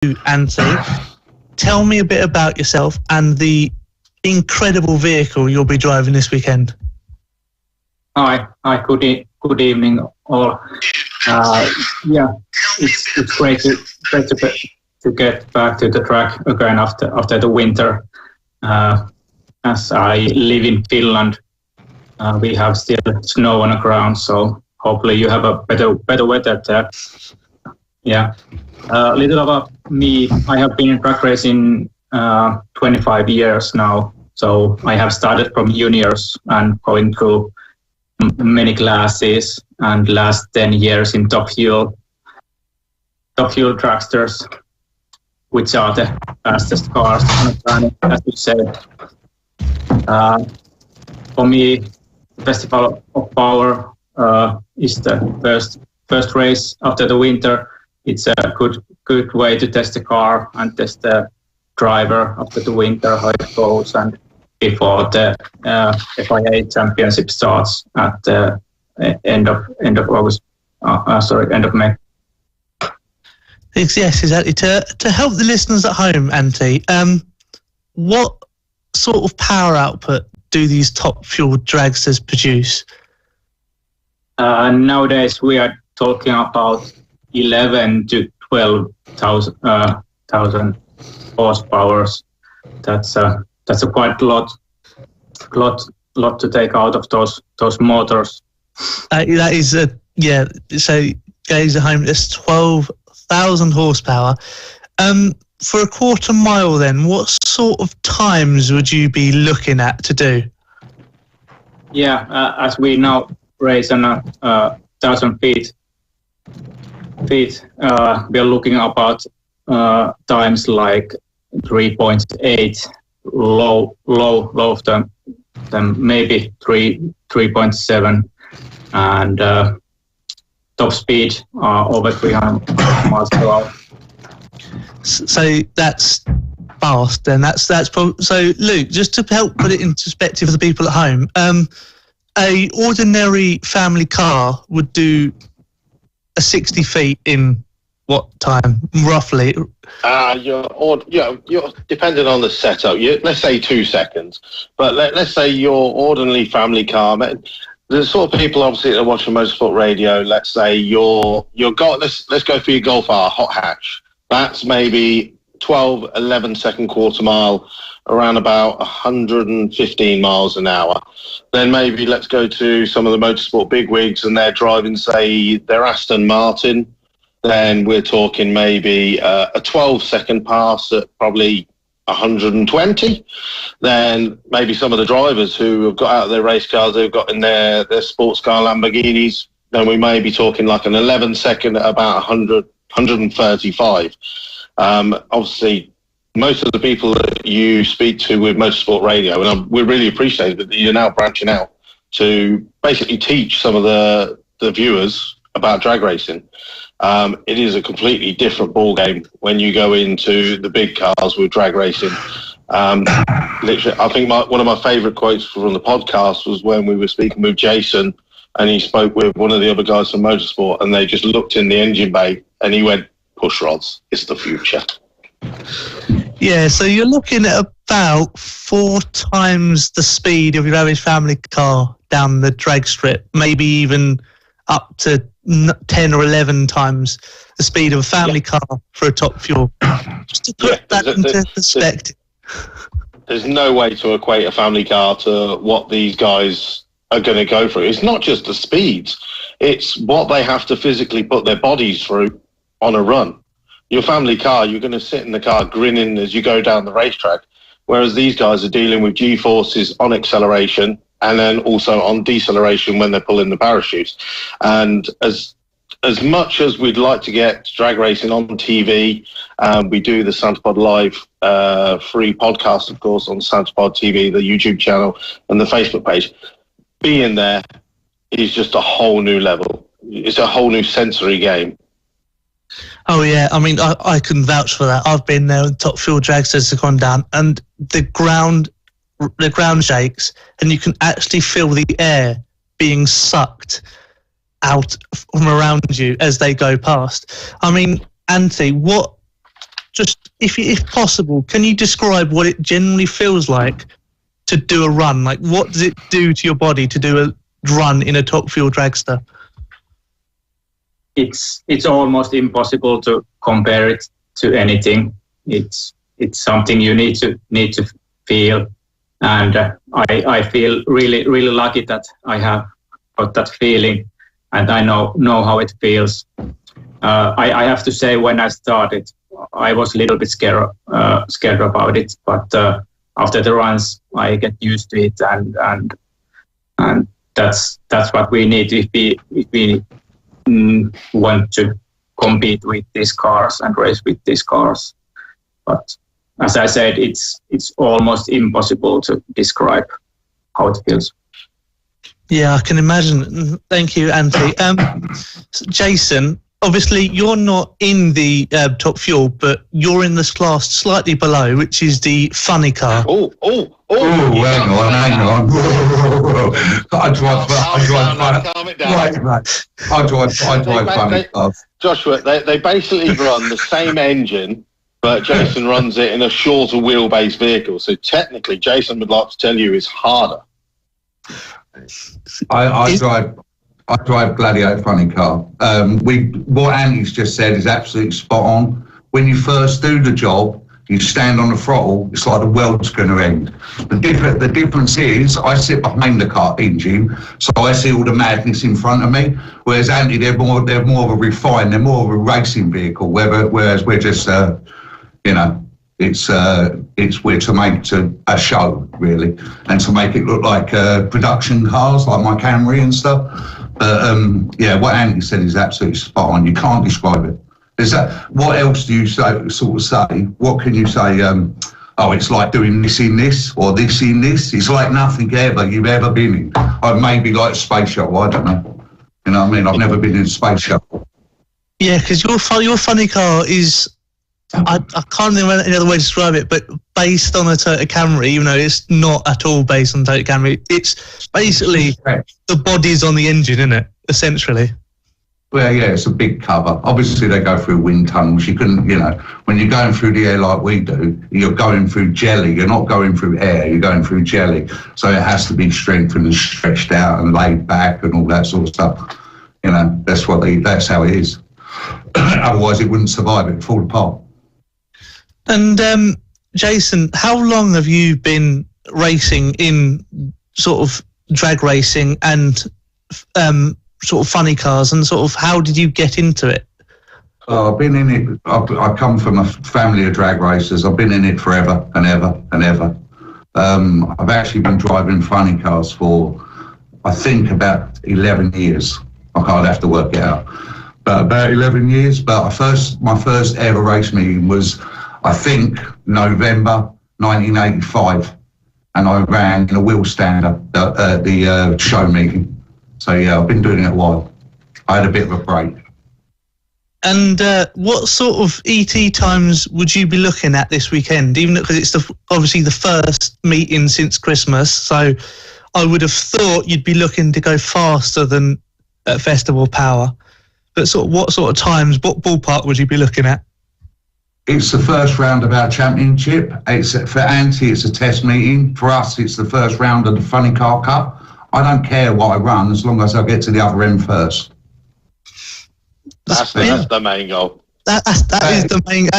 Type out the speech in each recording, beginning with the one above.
Antti. Tell me a bit about yourself and the incredible vehicle you'll be driving this weekend. Hi. Good evening, all. It's great to get back to the track again after the winter. As I live in Finland, we have still snow on the ground, so hopefully you have a better weather there. Yeah. A little about me. I have been in track racing 25 years now. So I have started from juniors and going through many classes, and last 10 years in top fuel dragsters, which are the fastest cars on the planet, as you said. For me, Festival of Power is the first race after the winter. It's a good way to test the car and test the driver after the winter, how it goes, and before the FIA Championship starts at the end of August. End of May. Yes, exactly. To help the listeners at home, Antti, what sort of power output do these top fuel dragsters produce? Nowadays, we are talking about 11 to 12,000 horsepower. That's a quite lot to take out of those motors. That is So guys at home, it's 12,000 horsepower. For a quarter mile, then, what sort of times would you be looking at to do? Yeah, as we now race on 1,000 feet, we are looking about times like 3.8 low of them, then maybe 3.7, and top speed over 300 miles per hour. So that's fast, then. That's probably. So, Luke, just to help put it into perspective for the people at home, a ordinary family car would do a 60 feet in what time, roughly? You're depending on the setup. Let's say 2 seconds, but let's say your ordinary family car. The sort of people obviously that are watching Motorsport Radio. Let's say let's go for your Golf R hot hatch. That's maybe 12, 11 second quarter mile, around about 115 miles an hour. Then maybe let's go to some of the motorsport bigwigs and they're driving, say, their Aston Martin. Then we're talking maybe a 12 second pass at probably 120. Then maybe some of the drivers who have got out of their race cars, they've got in their sports car Lamborghinis, then we may be talking like an 11 second at about 100, 135. Obviously, most of the people that you speak to with Motorsport Radio, and we really appreciate that you're now branching out to basically teach some of the viewers about drag racing. It is a completely different ball game when you go into the big cars with drag racing. Literally, I think one of my favourite quotes from the podcast was when we were speaking with Jason, and he spoke with one of the other guys from Motorsport, and they just looked in the engine bay, and he went, "Push rods, it's the future." Yeah, so you're looking at about 4 times the speed of your average family car down the drag strip, maybe even up to 10 or 11 times the speed of a family car for a top fuel. Just to put that into perspective. There's no way to equate a family car to what these guys are going to go through. It's not just the speeds, it's what they have to physically put their bodies through on a run. Your family car, you're going to sit in the car grinning as you go down the racetrack, whereas these guys are dealing with G-forces on acceleration and then also on deceleration when they're pulling the parachutes. And as much as we'd like to get drag racing on TV, we do the SantaPod Live free podcast, of course, on SantaPod TV, the YouTube channel and the Facebook page. Being there is just a whole new level. It's a whole new sensory game. Oh yeah, I mean, I can vouch for that. I've been there when top fuel dragsters have gone down, and the ground shakes, and you can actually feel the air being sucked out from around you as they go past. I mean, Antti, if possible, can you describe what it generally feels like to do a run? Like, what does it do to your body to do a run in a top fuel dragster? It's almost impossible to compare it to anything. It's something you need to feel, and I feel really lucky that I have got that feeling, and I know how it feels. I have to say, when I started, I was a little bit scared about it, but after the runs, I get used to it, and that's what we need if we want to compete with these cars and race with these cars. But as I said, it's almost impossible to describe how it feels. Yeah, I can imagine. Thank you, Antti. Jason, obviously you're not in the top fuel, but you're in this class slightly below, which is the funny car. Hang on. I drive funny cars. Joshua, they basically run the same engine, but Jason runs it in a shorter wheelbase vehicle. So technically, Jason would like to tell you is harder. I drive Gladiator funny car. What Andy's just said is absolutely spot on. When you first do the job, you stand on the throttle, it's like the world's going to end. The difference is I sit behind the car engine, so I see all the madness in front of me. Whereas Andy, they're more of a refined, they're more of a racing vehicle. Whereas we're just, we're to make a show really, and to make it look like production cars, like my Camry and stuff. What Andy said is absolutely spot on. You can't describe it. What else do you say? What can you say? It's like doing this in this, or this in this. It's like nothing you've ever been in. Maybe like a space shuttle. I don't know. You know what I mean? I've never been in a space shuttle. Yeah, because your funny car is, I can't remember any other way to describe it, but based on a Toyota Camry, even though it's not at all based on Toyota Camry, it's basically the body's on the engine, isn't it? Essentially. Well, yeah, it's a big cover. Obviously, they go through wind tunnels. You couldn't, when you're going through the air like we do, you're going through jelly. You're not going through air. You're going through jelly. So it has to be strengthened and stretched out and laid back and all that sort of stuff. That's how it is. Otherwise, it wouldn't survive. It'd fall apart. And Jason, how long have you been racing in sort of drag racing and sort of funny cars, and sort of how did you get into it? I've been in it. I come from a family of drag racers. I've been in it forever and ever and ever. I've actually been driving funny cars for, I think, about 11 years. I can't have to work it out, but about 11 years. But my first ever race meeting was, I think, November 1985, and I ran in a wheel stander at the show meeting. So yeah, I've been doing it a while. I had a bit of a break. And what sort of ET times would you be looking at this weekend? Even because it's obviously the first meeting since Christmas, so I would have thought you'd be looking to go faster than at Festival Power. But what sort of times, what ballpark would you be looking at? It's the first round of our championship. For Antti, it's a test meeting. For us, it's the first round of the Funny Car Cup. I don't care what I run as long as I get to the other end first. That's the main goal. That is the main.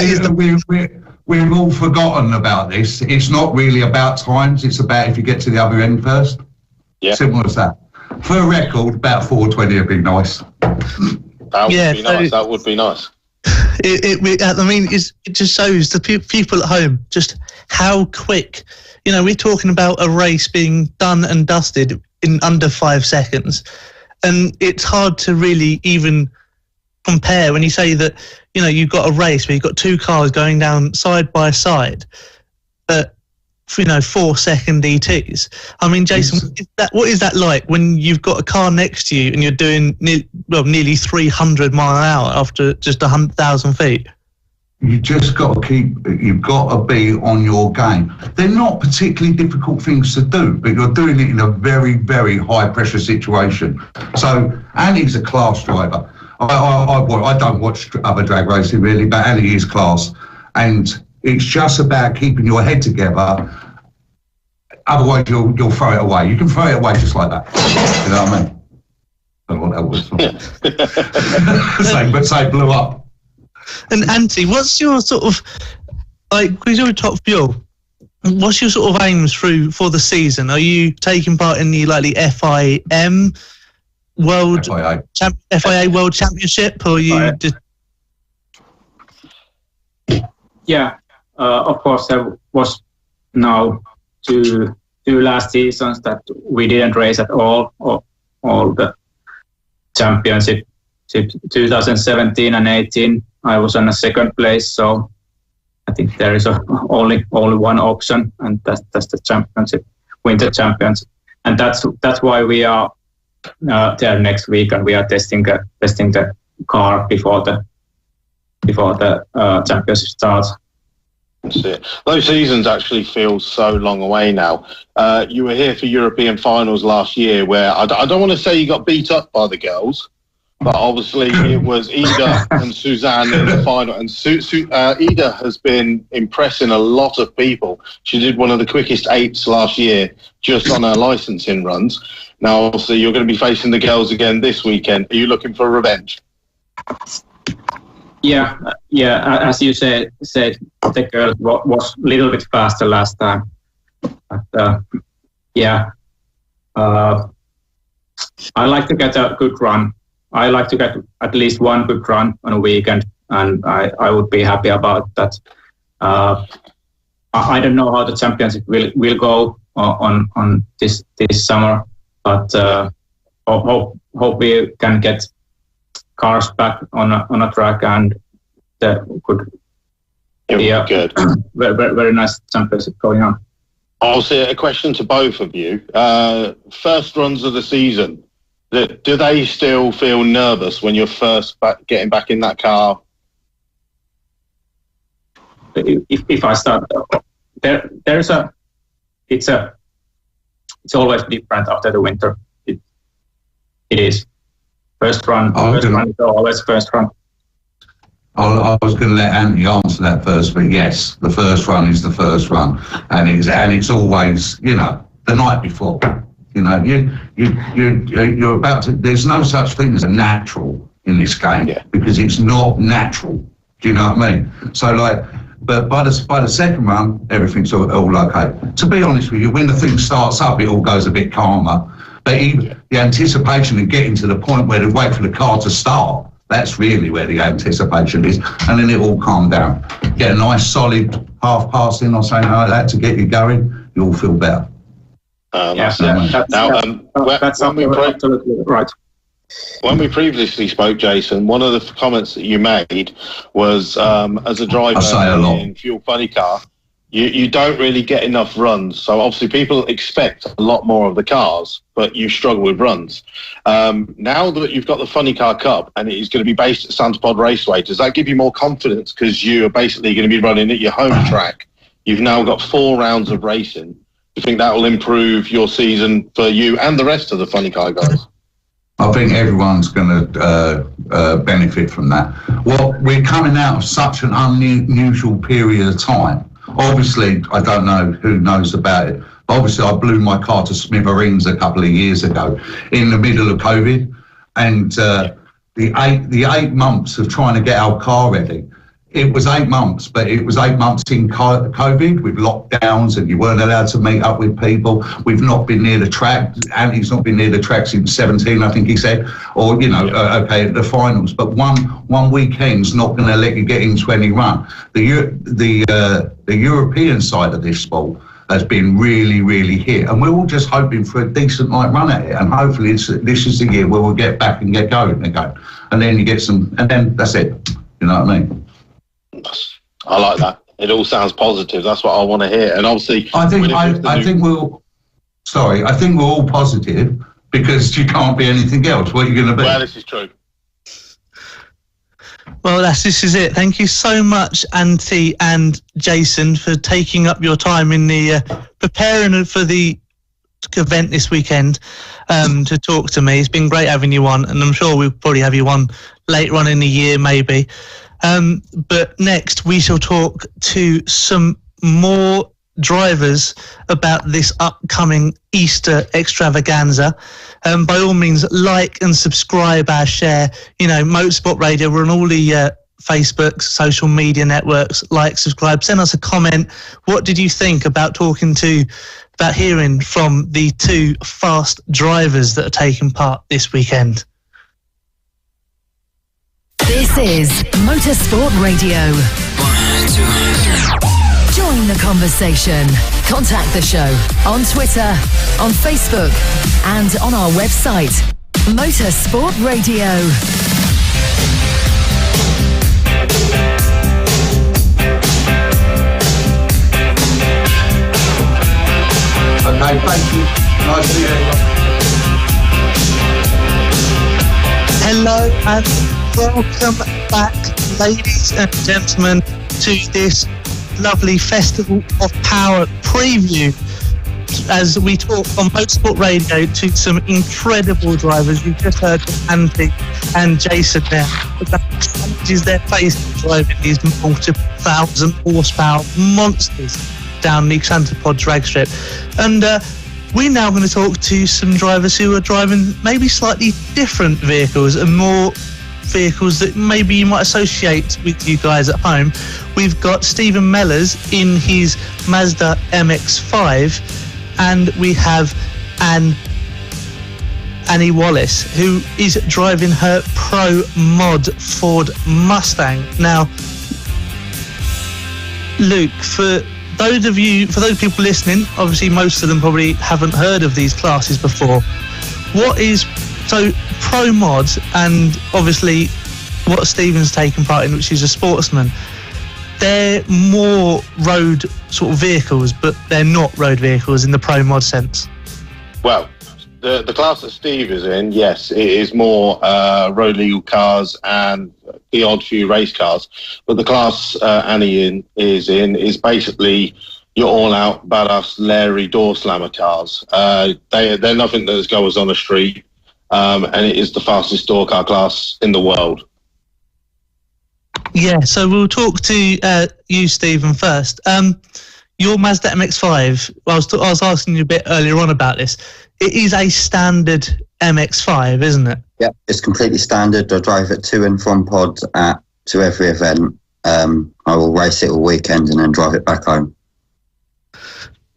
We've all forgotten about this. It's not really about times. It's about if you get to the other end first. Yeah. Simple as that. For a record, about 4:20 would be nice. That would be nice. It just shows the people at home just how quick. We're talking about a race being done and dusted in under 5 seconds, and it's hard to really even compare when you say that you've got a race where you've got two cars going down side by side at 4-second ETs. I mean, Jason, what is that like when you've got a car next to you and you're doing nearly 300 mile an hour after just 100,000 feet? You've got to be on your game. They're not particularly difficult things to do, but you're doing it in a very, very high pressure situation. So Annie's a class driver. I don't watch other drag racing really, but Annie is class. And It's just about keeping your head together. Otherwise, you'll throw it away. You can throw it away just like that. You know what I mean? I don't know what that was. But say blew up. And Antti, what's your sort of, like, because you're top fuel, what's your sort of aims for the season? Are you taking part in the FIA World Championship, or you just? Yeah, of course there was now two last seasons that we didn't race at all the championship. 2017 and 18, I was on a second place, so I think there is only one option, and that's the championship, winter championship, and that's why we are there next week, and we are testing the car before the championship starts. That's it. Those seasons actually feel so long away now. You were here for European finals last year, where I don't want to say you got beat up by the girls, but obviously it was Ida and Suzanne in the final. And Ida has been impressing a lot of people. She did one of the quickest 8s last year just on her licensing runs. Now, obviously, you're going to be facing the girls again this weekend. Are you looking for revenge? Yeah. As you said, the girl was a little bit faster last time. But, I like to get a good run. I like to get at least one good run on a weekend, and I would be happy about that. I don't know how the championship will go on this summer, but hope we can get cars back on a track, and that could be a good, very, very nice championship going on. Also, a question to both of you. First runs of the season, do they still feel nervous when you're first getting back in that car? If I start, it's always different after the winter. It is. First run is always first run. I was going to let Antti answer that first, but yes, the first run is the first run, and it's always, the night before. You're about to. There's no such thing as a natural in this game, because it's not natural. Do you know what I mean? So but by the second run, everything's all okay. To be honest with you, when the thing starts up, it all goes a bit calmer. But the anticipation of getting to the point where they wait for the car to start, that's really where the anticipation is. And then it all calm down. Get a nice solid half pass in or something like that to get you going, you'll feel better. That's absolutely right. When we previously spoke, Jason, one of the comments that you made was, as a driver in fuel funny car, you don't really get enough runs. So obviously people expect a lot more of the cars, but you struggle with runs. Now that you've got the Funny Car Cup and it is going to be based at Santa Pod Raceway, does that give you more confidence because you are basically going to be running at your home track? You've now got 4 rounds of racing. Do you think that will improve your season for you and the rest of the funny car guys? I think everyone's going to benefit from that. Well, we're coming out of such an unusual period of time. Obviously, I don't know who knows about it. Obviously, I blew my car to smithereens a couple of years ago in the middle of COVID. And the 8 months of trying to get our car ready, it was 8 months, but it was 8 months in COVID with lockdowns and you weren't allowed to meet up with people. We've not been near the track. Andy's not been near the track since 17, I think he said, or, the finals. But one weekend's not going to let you get into any run. The European side of this sport has been really, really hit. And we're all just hoping for a decent run at it. And hopefully this is the year where we'll get back and get going again. And then you get some, and then that's it. You know what I mean? I like that. It all sounds positive. That's what I want to hear. And obviously, I think we're all positive because you can't be anything else. What are you going to be? Well, this is true. Well, this is it. Thank you so much, Antti and Jason, for taking up your time in the preparing for the event this weekend to talk to me. It's been great having you on, and I'm sure we'll probably have you on later on in the year, maybe. But next we shall talk to some more drivers about this upcoming Easter extravaganza. By all means, like and subscribe our share. Motorsport Radio, we're on all the Facebook, social media networks. Like, subscribe, send us a comment. What did you think about hearing from the two fast drivers that are taking part this weekend? This is Motorsport Radio. 1, 2, 3. Join the conversation. Contact the show on Twitter, on Facebook, and on our website, Motorsport Radio. Okay, thank you. Nice to meet you. Hello and welcome back, ladies and gentlemen, to this lovely Festival of Power preview as we talk on Motorsport Radio to some incredible drivers. You just heard from Andy and Jason there about the challenges they're facing driving these multiple 1,000 horsepower monsters down the Xantipod drag strip. And we're now going to talk to some drivers who are driving maybe slightly different vehicles and more vehicles that maybe you might associate with you guys at home. We've got Stephen Mellors in his Mazda MX-5, and we have Annie Wallace, who is driving her Pro Mod Ford Mustang. Now, Luke, for those people listening, obviously most of them probably haven't heard of these classes before. So Pro Mod, and obviously what Stephen's taken part in, which is a sportsman, they're more road sort of vehicles, but they're not road vehicles in the Pro Mod sense. Well, the class that Steve is in, yes, it is more road legal cars and the odd few race cars. But the class Annie is basically your all-out badass Larry door slammer cars. They're nothing that goes on the street, and it is the fastest door car class in the world. Yeah, so we'll talk to you, Stephen, first. Your Mazda MX-5, I was asking you a bit earlier on about this. It is a standard MX-5, isn't it? Yeah, it's completely standard. I drive it to and from pod to every event. I will race it all weekend and then drive it back home.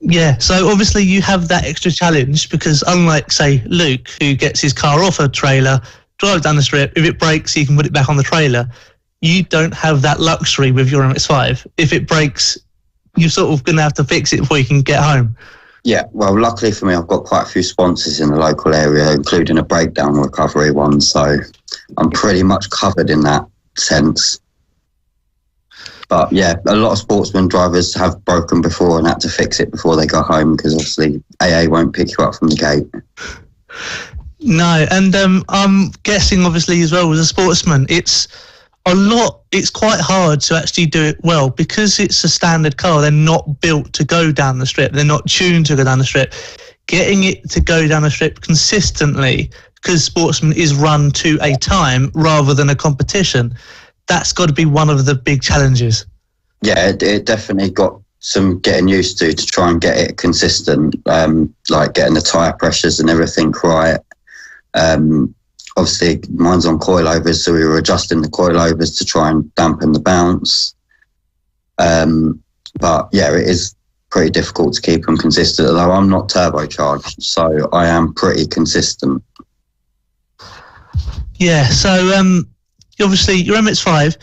Yeah, so obviously you have that extra challenge because unlike, say, Luke, who gets his car off a trailer, drives down the strip, if it breaks, he can put it back on the trailer. You don't have that luxury with your MX-5. If it breaks, you're sort of going to have to fix it before you can get home. Yeah, well, luckily for me, I've got quite a few sponsors in the local area, including a breakdown recovery one, so I'm pretty much covered in that sense. But yeah, a lot of sportsman drivers have broken before and had to fix it before they go home because obviously AA won't pick you up from the gate. No, and I'm guessing obviously as well as a sportsman, it's quite hard to actually do it well because it's a standard car. They're not built to go down the strip. They're not tuned to go down the strip. Getting it to go down the strip consistently, because sportsman is run to a time rather than a competition, that's got to be one of the big challenges. Yeah, it definitely got some getting used to try and get it consistent, like getting the tyre pressures and everything right. Obviously, mine's on coilovers, so we were adjusting the coilovers to try and dampen the bounce. But yeah, it is pretty difficult to keep them consistent, although I'm not turbocharged, so I am pretty consistent. Yeah, so obviously your MX-5,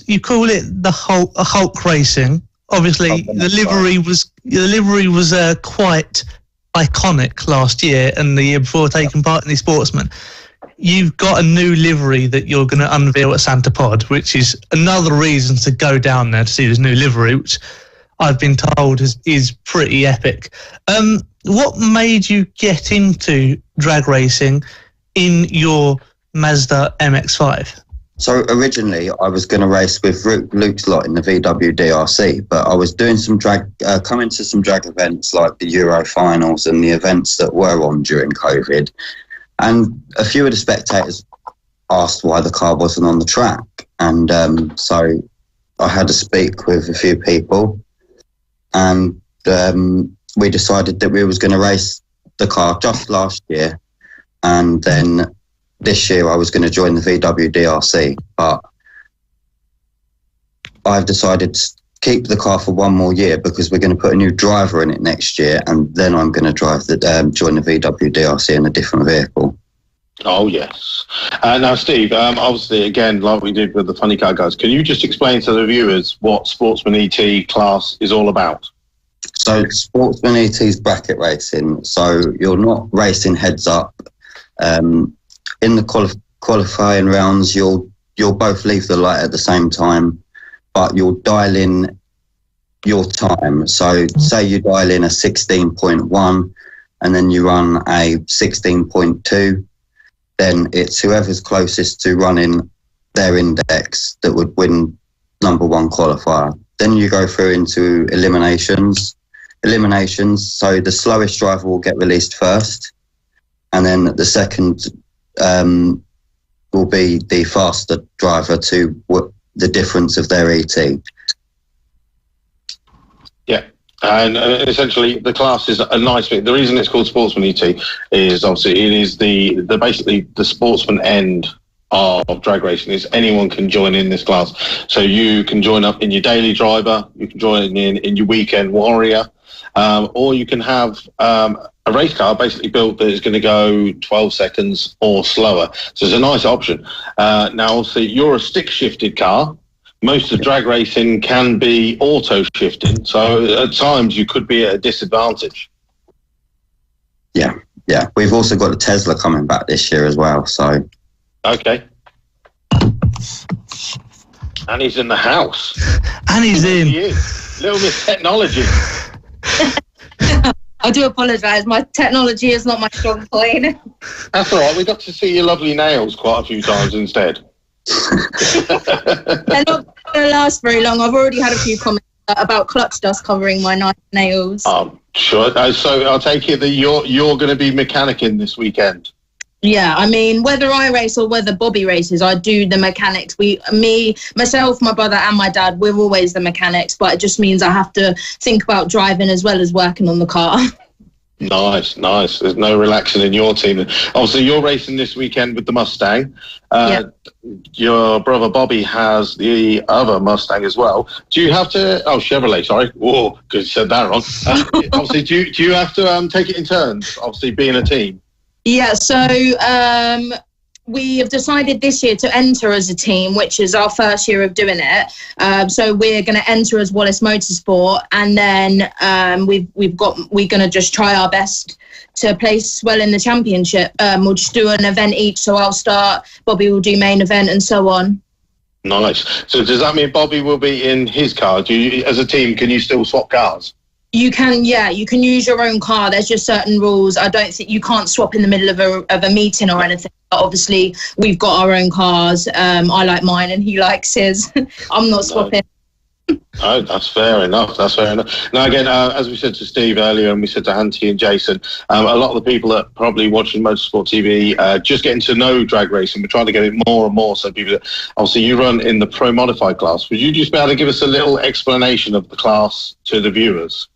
you call it the Hulk racing. Obviously, the livery was quite iconic last year and the year before taking part in the Sportsman. You've got a new livery that you're going to unveil at Xantipod, which is another reason to go down there to see this new livery, which I've been told is pretty epic. What made you get into drag racing in your Mazda MX-5? So originally I was going to race with Luke's lot in the VW DRC, but I was doing some coming to some drag events like the Euro finals and the events that were on during COVID. And a few of the spectators asked why the car wasn't on the track. And so I had to speak with a few people, and we decided that we was going to race the car just last year, and then this year I was going to join the VW DRC, but I've decided to keep the car for one more year because we're going to put a new driver in it next year, and then I'm going to join the VW DRC in a different vehicle. Oh, yes. Now, Steve, obviously, again, like we did with the Funny Car guys, can you just explain to the viewers what Sportsman ET class is all about? So Sportsman ET is bracket racing. So you're not racing heads up. In the qualifying rounds, you'll both leave the light at the same time, but you'll dial in your time. So say you dial in a 16.1 and then you run a 16.2, then it's whoever's closest to running their index that would win number one qualifier. Then you go through into eliminations. So the slowest driver will get released first, and then the second will be the faster driver to the difference of their ET. Yeah, and essentially the class is a nice bit. The reason it's called Sportsman ET is obviously it is the basically the sportsman end of drag racing. Is anyone can join in this class. So you can join up in your daily driver, you can join in your weekend warrior, or you can have a race car basically built that is going to go 12 seconds or slower. So it's a nice option. Now, obviously, you're a stick-shifted car. Most of drag racing can be auto-shifting, so at times you could be at a disadvantage. Yeah. We've also got the Tesla coming back this year as well, so... Okay. And he's in the house. And he's in. He is. Little Miss Technology. I do apologise. My technology is not my strong point. That's all right. We got to see your lovely nails quite a few times instead. They're not going to last very long. I've already had a few comments about clutch dust covering my nice nails. Sure. So I'll take it that you're going to be mechanicking this weekend. Yeah, I mean, whether I race or whether Bobby races, I do the mechanics. Myself, my brother and my dad, we're always the mechanics, but it just means I have to think about driving as well as working on the car. Nice. There's no relaxing in your team. Obviously, you're racing this weekend with the Mustang. Your brother Bobby has the other Mustang as well. Do you have to... Oh, Chevrolet, sorry. Whoa, because you said that wrong. Obviously, do you have to take it in turns, obviously, being a team? Yeah, so we have decided this year to enter as a team, which is our first year of doing it. So we're going to enter as Wallace Motorsport, and then we're going to just try our best to place well in the championship. We'll just do an event each, so I'll start, Bobby will do main event, and so on. Nice. So does that mean Bobby will be in his car? Do you, as a team, can you still swap cars? You can, yeah. You can use your own car. There's just certain rules. I don't think you can't swap in the middle of a meeting or anything. But obviously, we've got our own cars. I like mine and he likes his. I'm not swapping. Oh, that's fair enough. Now, again, as we said to Steve earlier and we said to Hanty and Jason, a lot of the people that are probably watching Motorsport TV just getting to know drag racing. We're trying to get it more and more. So people, obviously, you run in the Pro Modified class. Would you just be able to give us a little explanation of the class to the viewers?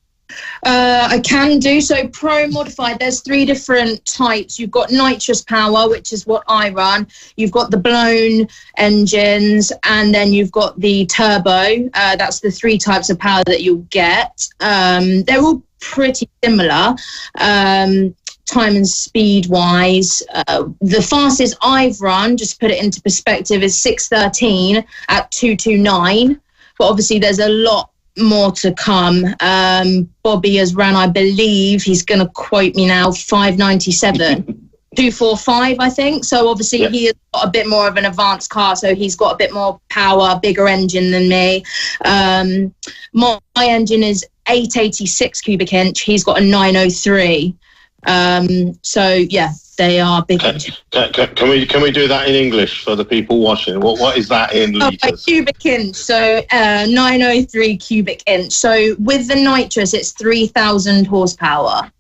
I can do. So Pro Modified, there's 3 different types. You've got nitrous power, which is what I run. You've got the blown engines, and then you've got the turbo. That's the 3 types of power that you'll get. They're all pretty similar. Time and speed wise, the fastest I've run, just to put it into perspective, is 6:13 at 2:29. But obviously there's a lot more to come. Bobby has run, I believe, he's going to quote me now, 5:97, 2:45, I think. So obviously he has got a bit more of an advanced car, so he's got a bit more power, bigger engine than me. My engine is 886 cubic inch. He's got a 903. So yeah, they are big. Can we do that in English for the people watching? What is that in litres? Cubic inch, so 903 cubic inch. So with the nitrous, it's 3,000 horsepower.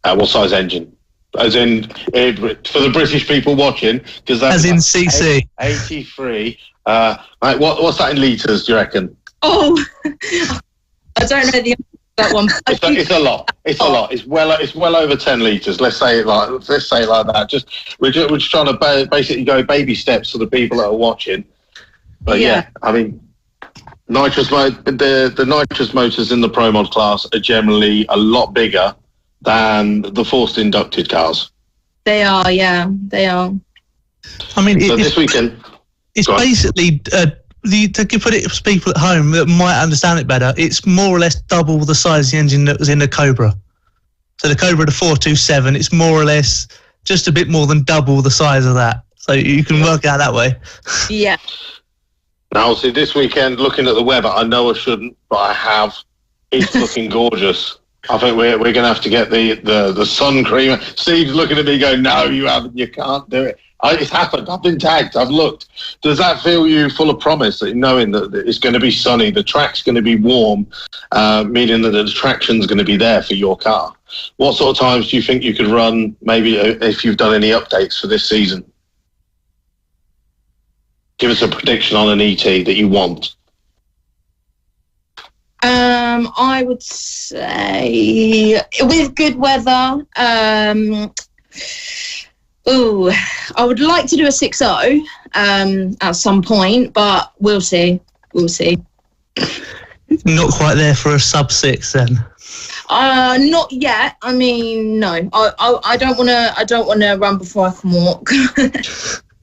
What size engine? for the British people watching, because that's as in CC 83. What's that in litres? Do you reckon? Oh, I don't know that one. It's a lot. It's a lot. It's well over 10 litres. Let's say it like that. We're just trying to basically go baby steps for the people that are watching. But yeah I mean, the nitrous motors in the Pro Mod class are generally a lot bigger than the forced inducted cars. They are, yeah, they are. I mean, so this weekend, it's basically to put it for people at home that might understand it better. It's more or less double the size of the engine that was in the Cobra. So the Cobra, the 427, it's more or less just a bit more than double the size of that. So you can work out that way. Yeah. Now, see, this weekend, looking at the weather, I know I shouldn't, but I have. It's looking gorgeous. I think we're going to have to get the sun cream. Steve's looking at me going, no, you haven't. You can't do it. It's happened. I've been tagged. I've looked. Does that fill you full of promise, knowing that it's going to be sunny, the track's going to be warm, meaning that the traction's going to be there for your car? What sort of times do you think you could run, maybe if you've done any updates for this season? Give us a prediction on an ET that you want. I would say with good weather. I would like to do a 6.0 at some point, but we'll see. We'll see. Not quite there for a sub 6 then. Not yet. I mean, no. I don't want to. I don't want to run before I can walk.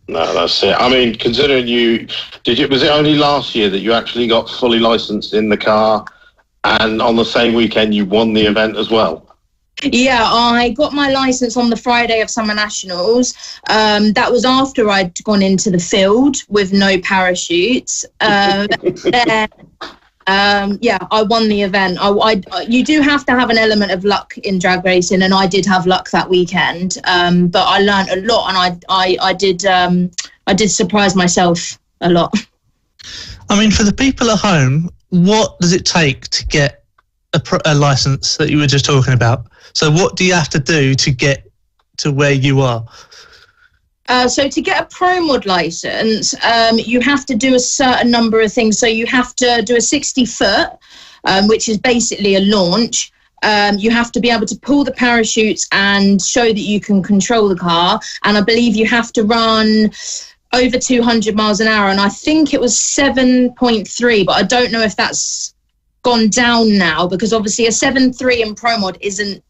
No, that's it. I mean, considering was it only last year that you actually got fully licensed in the car, and on the same weekend you won the event as well? Yeah, I got my license on the Friday of Summer Nationals. That was after I'd gone into the field with no parachutes. I won the event. You do have to have an element of luck in drag racing, and I did have luck that weekend. But I learned a lot, and I did surprise myself a lot. I mean, for the people at home, what does it take to get a license that you were just talking about? So what do you have to do to get to where you are? So to get a Pro Mod license, you have to do a certain number of things. So you have to do a 60-foot, which is basically a launch. You have to be able to pull the parachutes and show that you can control the car. And I believe you have to run over 200 miles an hour. And I think it was 7.3, but I don't know if that's gone down now, because obviously a 7.3 in Pro Mod isn't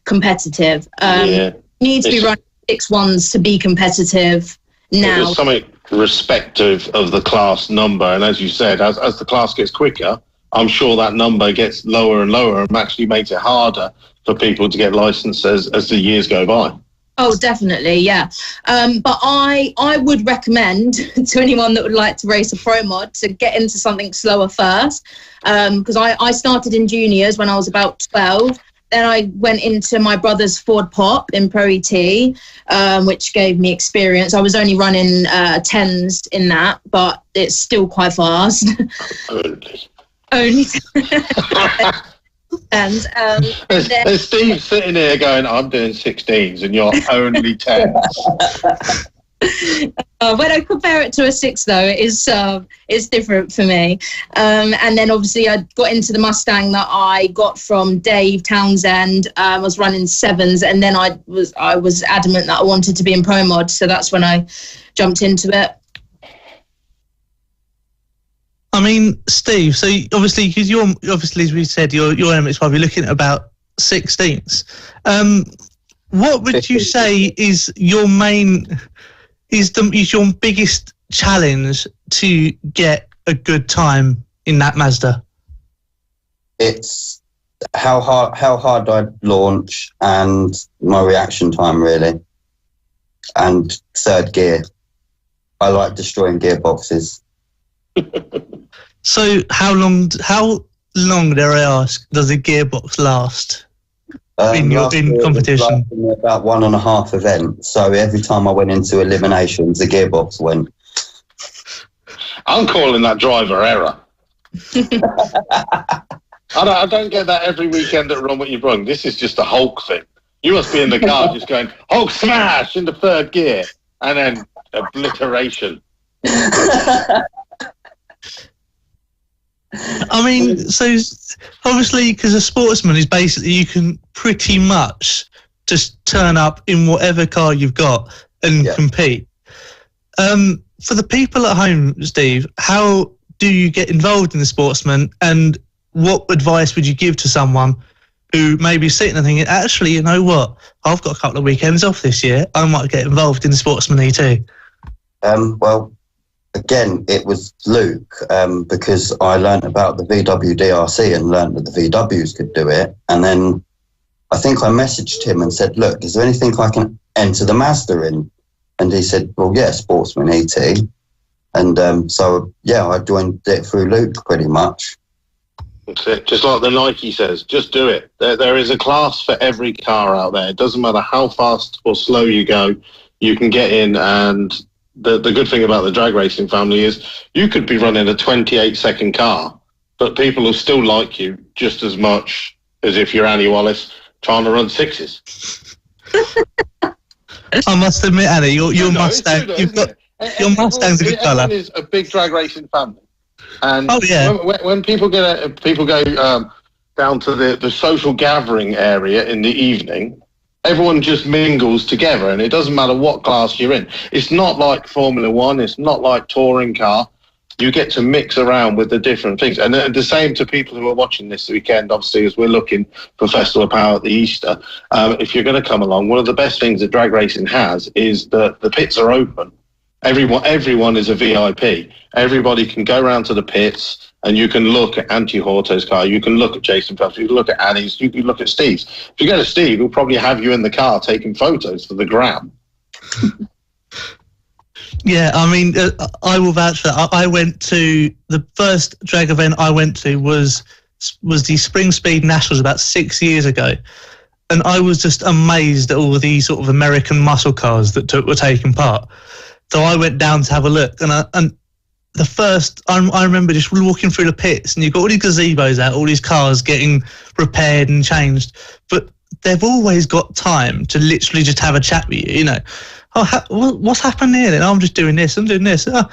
competitive. You need to be running 6.1s to be competitive now. There's something respective of the class number, and as you said, as the class gets quicker, I'm sure that number gets lower and lower, and actually makes it harder for people to get licenses as the years go by. Oh, definitely, yeah. But I would recommend to anyone that would like to race a Pro Mod to get into something slower first, because I started in juniors when I was about 12. Then I went into my brother's Ford Pop in Pro ET, which gave me experience. I was only running 10s in that, but it's still quite fast. Only. And there's Steve sitting here going, I'm doing 16s and you're only 10s. When I compare it to a 6, though, it's different for me. And then obviously I got into the Mustang that I got from Dave Townsend. I was running 7s, and then I was adamant that I wanted to be in Pro Mod, so that's when I jumped into it. I mean, Steve, so obviously, because as we said, your MX5, you're looking at about 16ths. What would you say is your your biggest challenge to get a good time in that Mazda? It's how hard I launch and my reaction time, really. And third gear. I like destroying gearboxes. So how long, dare I ask, does a gearbox last in competition? About 1.5 events. So every time I went into eliminations, the gearbox went. I'm calling that driver error. I don't get that every weekend at Run What You've Run. This is just a Hulk thing. You must be in the car just going, Hulk smash into third gear, and then obliteration. I mean, so obviously, because a sportsman is basically, you can pretty much just turn up in whatever car you've got and compete. For the people at home, Steve, how do you get involved in the sportsman, and what advice would you give to someone who may be sitting and thinking, actually, you know what, I've got a couple of weekends off this year, I might get involved in the sportsman too? Well, again, it was Luke, because I learnt about the VW DRC and learnt that the VWs could do it. And then I think I messaged him and said, look, is there anything I can enter the Mazda in? And he said, well, yeah, Sportsman ET. And so, yeah, I joined it through Luke pretty much. That's it. Just like the Nike says, just do it. There is a class for every car out there. It doesn't matter how fast or slow you go, you can get in. And the good thing about the drag racing family is you could be running a 28-second car, but people will still like you just as much as if you're Annie Wallace trying to run sixes. I must admit, Annie, your Mustang, your Mustang's a good colour. Everyone is a big drag racing family. And when people go down to the social gathering area in the evening, everyone just mingles together, and it doesn't matter what class you're in. It's not like Formula One. It's not like touring car. You get to mix around with the different things. And the same to people who are watching this weekend, obviously, as we're looking for Festival of Power at the Easter. If you're going to come along, one of the best things that drag racing has is that the pits are open. Everyone is a VIP. Everybody can go around to the pits, and you can look at Antti Horto's car. You can look at Jason Phelps. You can look at Annie's. You can look at Steve's. If you go to Steve, he'll probably have you in the car taking photos for the gram. Yeah, I mean, I will vouch for that. I went to the first drag event I went to was the Spring Speed Nationals about 6 years ago, and I was just amazed at all these sort of American muscle cars that were taking part. So I went down to have a look, and the first I remember just walking through the pits, and you've got all these gazebos out, all these cars getting repaired and changed, but they've always got time to literally just have a chat with you. You know, what's happened here? Then I'm just doing this. I'm doing this. Oh,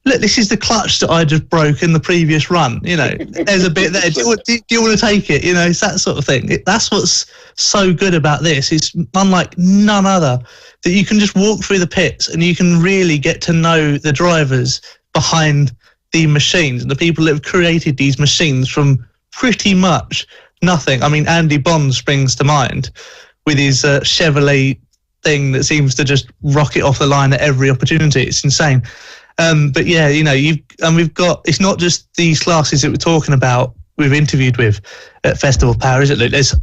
look, this is the clutch that I just broke in the previous run. You know, there's a bit there. Do you want to take it? You know, it's that sort of thing. That's what's so good about this. It's unlike none other, that you can just walk through the pits and you can really get to know the drivers behind the machines and the people that have created these machines from pretty much nothing. I mean, Andy Bond springs to mind with his Chevrolet thing that seems to just rocket off the line at every opportunity. It's insane. But yeah, you know, we've got, it's not just these classes that we're talking about, we've interviewed with at Festival of Power, is it, Luke? There's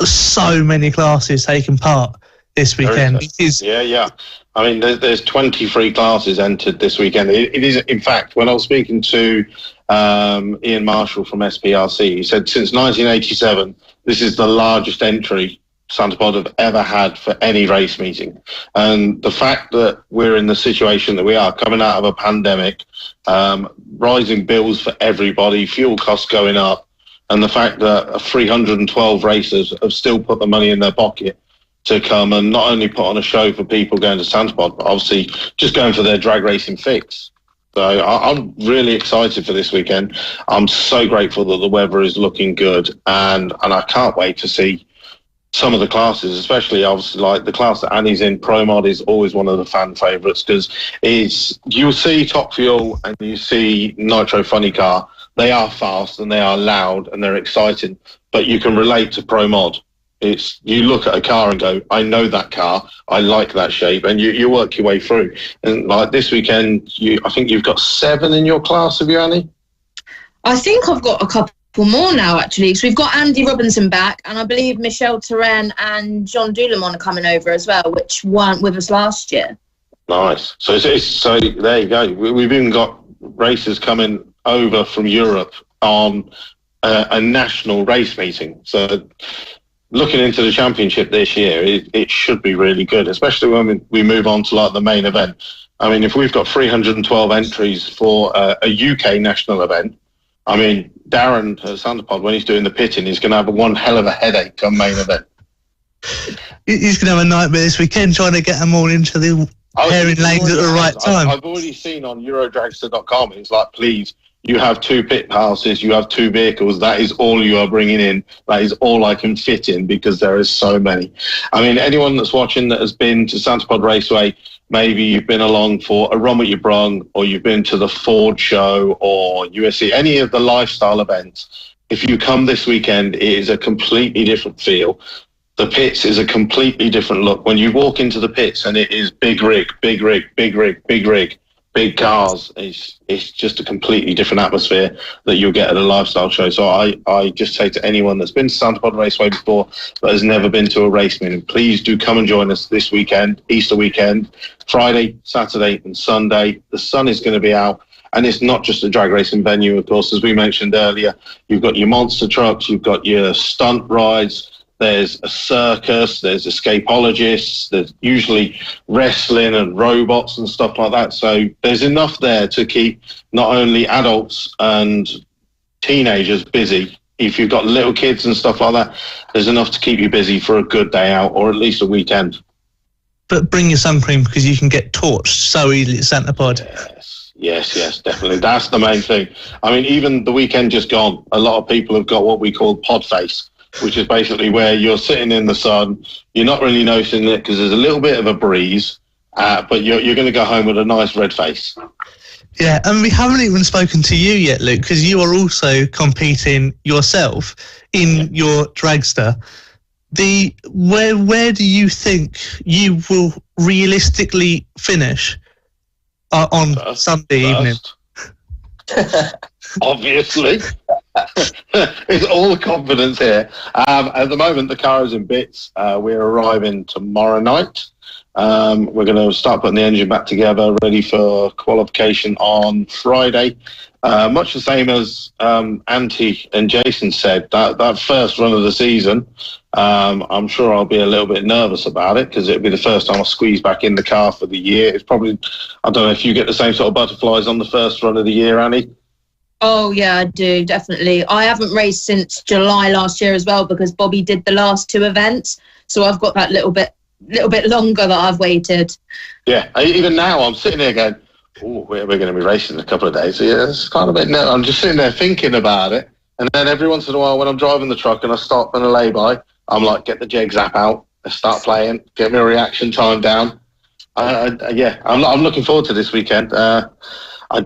so many classes taking part this weekend. Yeah. I mean, there's 23 classes entered this weekend. It is, in fact, when I was speaking to Ian Marshall from SPRC, he said since 1987, this is the largest entry Santa Pod have ever had for any race meeting. And the fact that we're in the situation that we are, coming out of a pandemic, rising bills for everybody, fuel costs going up, and the fact that 312 racers have still put the money in their pocket to come and not only put on a show for people going to Santa Pod, but obviously just going for their drag racing fix. So I'm really excited for this weekend. I'm so grateful that the weather is looking good, and I can't wait to see some of the classes, especially obviously like the class that Annie's in, Pro Mod, is always one of the fan favourites, because you'll see Top Fuel and you see Nitro Funny Car. They are fast and they are loud and they're exciting, but you can relate to Pro Mod. It's, you look at a car and go, I know that car, I like that shape, and you work your way through. And like this weekend, I think you've got 7 in your class, have you, Annie? I think I've got a couple more now, actually. So we've got Andy Robinson back, and I believe Michelle Turenne and John Doulemont are coming over as well, which weren't with us last year. Nice. So there you go. We've even got racers coming over from Europe on a national race meeting. So looking into the championship this year, it should be really good, especially when we move on to like the main event. I mean, if we've got 312 entries for a UK national event, I mean, Darren Santapod, when he's doing the pitting, he's going to have one hell of a headache come main event. He's going to have a nightmare this weekend trying to get them all into the pairing lanes at the right time. I've already seen on Eurodragster.com, it's like, please, you have 2 pit passes, you have 2 vehicles, that is all you are bringing in. That is all I can fit in because there is so many. I mean, anyone that's watching that has been to Santa Pod Raceway, maybe you've been along for a run with your brung, or you've been to the Ford show or USC, any of the lifestyle events. If you come this weekend, it is a completely different feel. The pits is a completely different look. When you walk into the pits and it is big rig, big cars, it's just a completely different atmosphere that you'll get at a lifestyle show. So I just say to anyone that's been to Santa Pod Raceway before but has never been to a race meeting, please do come and join us this weekend, Easter weekend, Friday, Saturday and Sunday. The sun is going to be out. And it's not just a drag racing venue, of course, as we mentioned earlier. You've got your monster trucks, you've got your stunt rides, there's a circus, there's escapologists, there's usually wrestling and robots and stuff like that. So there's enough there to keep not only adults and teenagers busy. If you've got little kids and stuff like that, there's enough to keep you busy for a good day out or at least a weekend. But bring your sun cream because you can get torched so easily at Santa Pod. Yes, definitely. That's the main thing. I mean, even the weekend just gone, a lot of people have got what we call pod face, which is basically where you're sitting in the sun, you're not really noticing it because there's a little bit of a breeze, but you're going to go home with a nice red face. Yeah, and we haven't even spoken to you yet, Luke, because you are also competing yourself in your dragster. Where do you think you will realistically finish on Sunday evening? Obviously. It's all confidence here. At the moment, the car is in bits. We're arriving tomorrow night. We're going to start putting the engine back together, ready for qualification on Friday. Much the same as Antti and Jason said, that first run of the season, I'm sure I'll be a little bit nervous about it because it'll be the first time I squeeze back in the car for the year. It's probably, I don't know if you get the same sort of butterflies on the first run of the year, Annie. Oh, yeah, I do, definitely. I haven't raced since July last year as well because Bobby did the last 2 events. So I've got that little bit longer that I've waited. Yeah, even now I'm sitting there going, oh, we're going to be racing in a couple of days. So yeah, it's kind of a bit, I'm just sitting there thinking about it. And then every once in a while when I'm driving the truck and I stop and a lay-by, I'm like, get the JEGS app out, let's start playing, get my reaction time down. I'm looking forward to this weekend.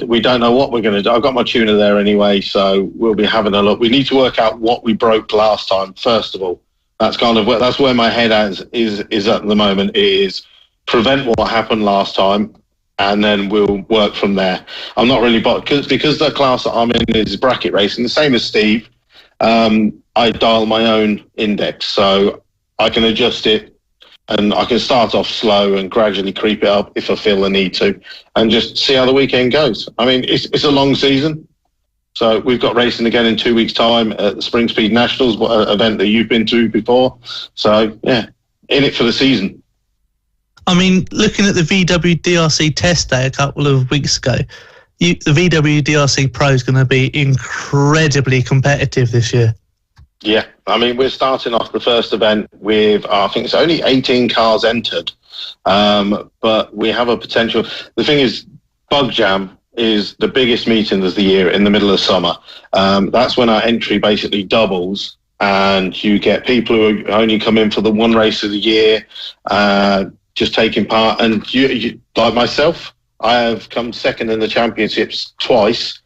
We don't know what we're going to do. I've got my tuner there anyway, so we'll be having a look. We need to work out what we broke last time, first of all. That's where my head is at the moment, is prevent what happened last time, and then we'll work from there. I'm not really because the class that I'm in is bracket racing, the same as Steve. I dial my own index, so I can adjust it, and I can start off slow and gradually creep it up if I feel the need to, and just see how the weekend goes. I mean, it's a long season. So we've got racing again in 2 weeks' time at the Spring Speed Nationals, an event that you've been to before. So, yeah, in it for the season. I mean, looking at the VW DRC test day a couple of weeks ago, the VW DRC Pro is going to be incredibly competitive this year. Yeah, I mean, we're starting off the first event with, I think it's only 18 cars entered, but we have a potential. The thing is, Bug Jam is the biggest meeting of the year in the middle of summer. That's when our entry basically doubles, and you get people who only come in for the one race of the year, just taking part. And you like myself, I have come second in the championships twice.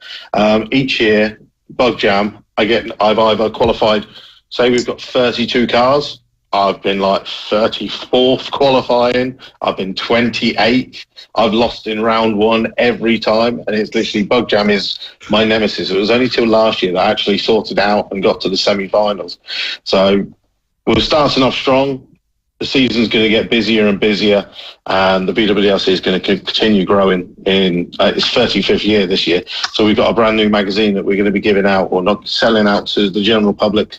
Each year, Bug Jam, I've either qualified, say we've got 32 cars, I've been like 34th qualifying, I've been 28th, I've lost in round 1 every time, and it's literally Bug Jam is my nemesis. It was only till last year that I actually sorted out and got to the semi-finals. So we're starting off strong. The season's going to get busier and busier, and the BWDRC is going to continue growing in its 35th year this year. So we've got a brand new magazine that we're going to be giving out, or not selling out, to the general public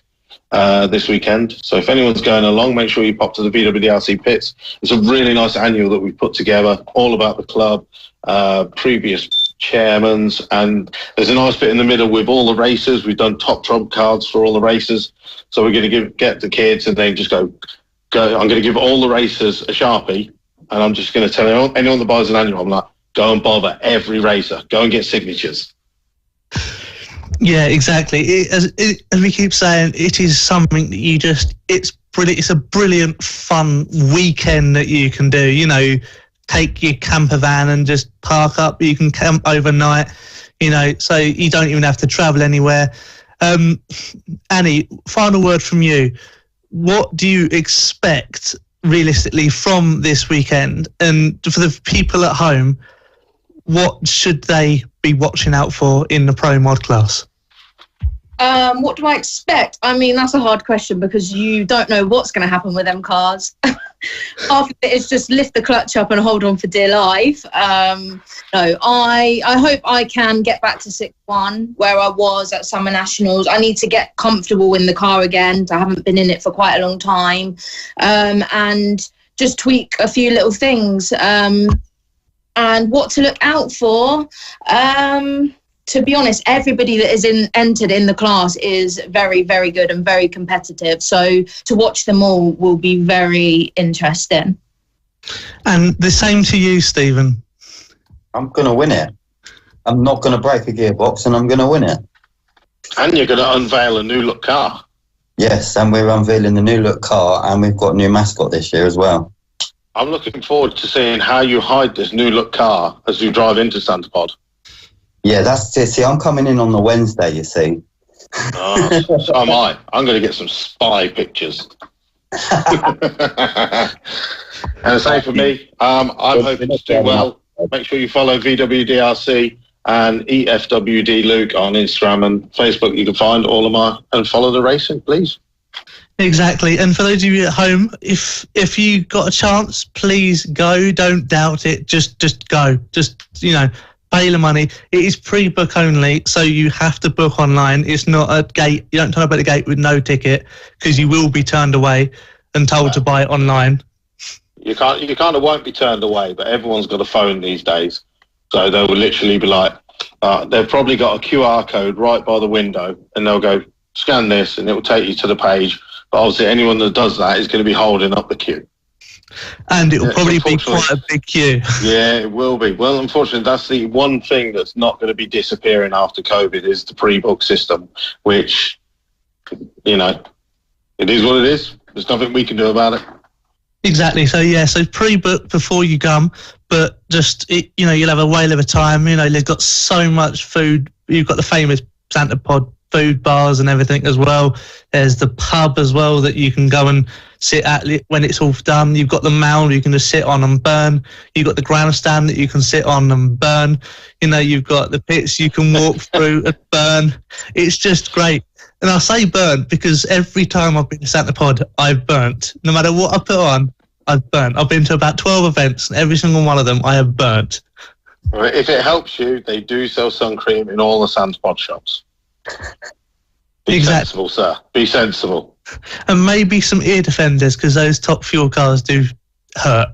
this weekend. So if anyone's going along, make sure you pop to the BWDRC pits. It's a really nice annual that we've put together, all about the club, previous chairmans, and there's a nice bit in the middle with all the racers. We've done top trump cards for all the racers. So we're going to get the kids and then just go I'm going to give all the racers a Sharpie, and I'm just going to tell anyone that buys an annual, I'm like, go and bother every racer. Go and get signatures. Yeah, exactly. As we keep saying, it is something that it's brilliant. It's a brilliant, fun weekend that you can do. You know, take your camper van and just park up. You can camp overnight, you know, so you don't even have to travel anywhere. Annie, final word from you. What do you expect realistically from this weekend? And for the people at home, what should they be watching out for in the Pro Mod class? What do I expect? I mean, that's a hard question because you don't know what's going to happen with them cars. Half of it is just lift the clutch up and hold on for dear life. No, I hope I can get back to 6-1 where I was at Summer Nationals. I need to get comfortable in the car again. I haven't been in it for quite a long time. And just tweak a few little things. And what to look out for, to be honest, everybody that is entered in the class is very, very good and very competitive. So to watch them all will be very interesting. And the same to you, Stephen. I'm going to win it. I'm not going to break a gearbox and I'm going to win it. And you're going to unveil a new look car. Yes, and we're unveiling the new look car and we've got a new mascot this year as well. I'm looking forward to seeing how you hide this new look car as you drive into Santa Pod. Yeah, that's it. See, I'm coming in on the Wednesday, you see. Oh, so am I. I'm going to get some spy pictures. And the same for me. I'm hoping to do well. Make sure you follow VWDRC and EFWD Luke on Instagram and Facebook. You can find all of my and follow the racing, please. Exactly. And for those of you at home, if you got a chance, please go. Don't doubt it. Just go. Just, you know, pay the money. It is pre-book only, so you have to book online. It's not a gate. You don't turn up at the gate with no ticket because you will be turned away and told to buy it online. You kind of won't be turned away, but everyone's got a phone these days. So they will literally be like, they've probably got a QR code right by the window and they'll go, scan this and it will take you to the page. But obviously anyone that does that is going to be holding up the queue. And it will probably be quite a big queue. Yeah, it will be. Well, unfortunately, that's the one thing that's not going to be disappearing after COVID is the pre-book system, which, you know, it is what it is. There's nothing we can do about it. Exactly. So, yeah, so pre-book before you come, but just, you know, you'll have a whale of a time. You know, they've got so much food. You've got the famous Santa Pod food bars and everything as well. There's the pub as well that you can go and sit at when it's all done. You've got the mound you can just sit on and burn. You've got the grandstand that you can sit on and burn. You know, you've got the pits you can walk through and burn. It's just great. And I say burnt because every time I've been to Santa Pod, I've burnt. No matter what I put on, I've burnt. I've been to about 12 events and every single one of them I have burnt. Right, if it helps you, they do sell sun cream in all the Santa Pod shops. Be sensible, sir. Be sensible. And maybe some ear defenders because those top fuel cars do hurt.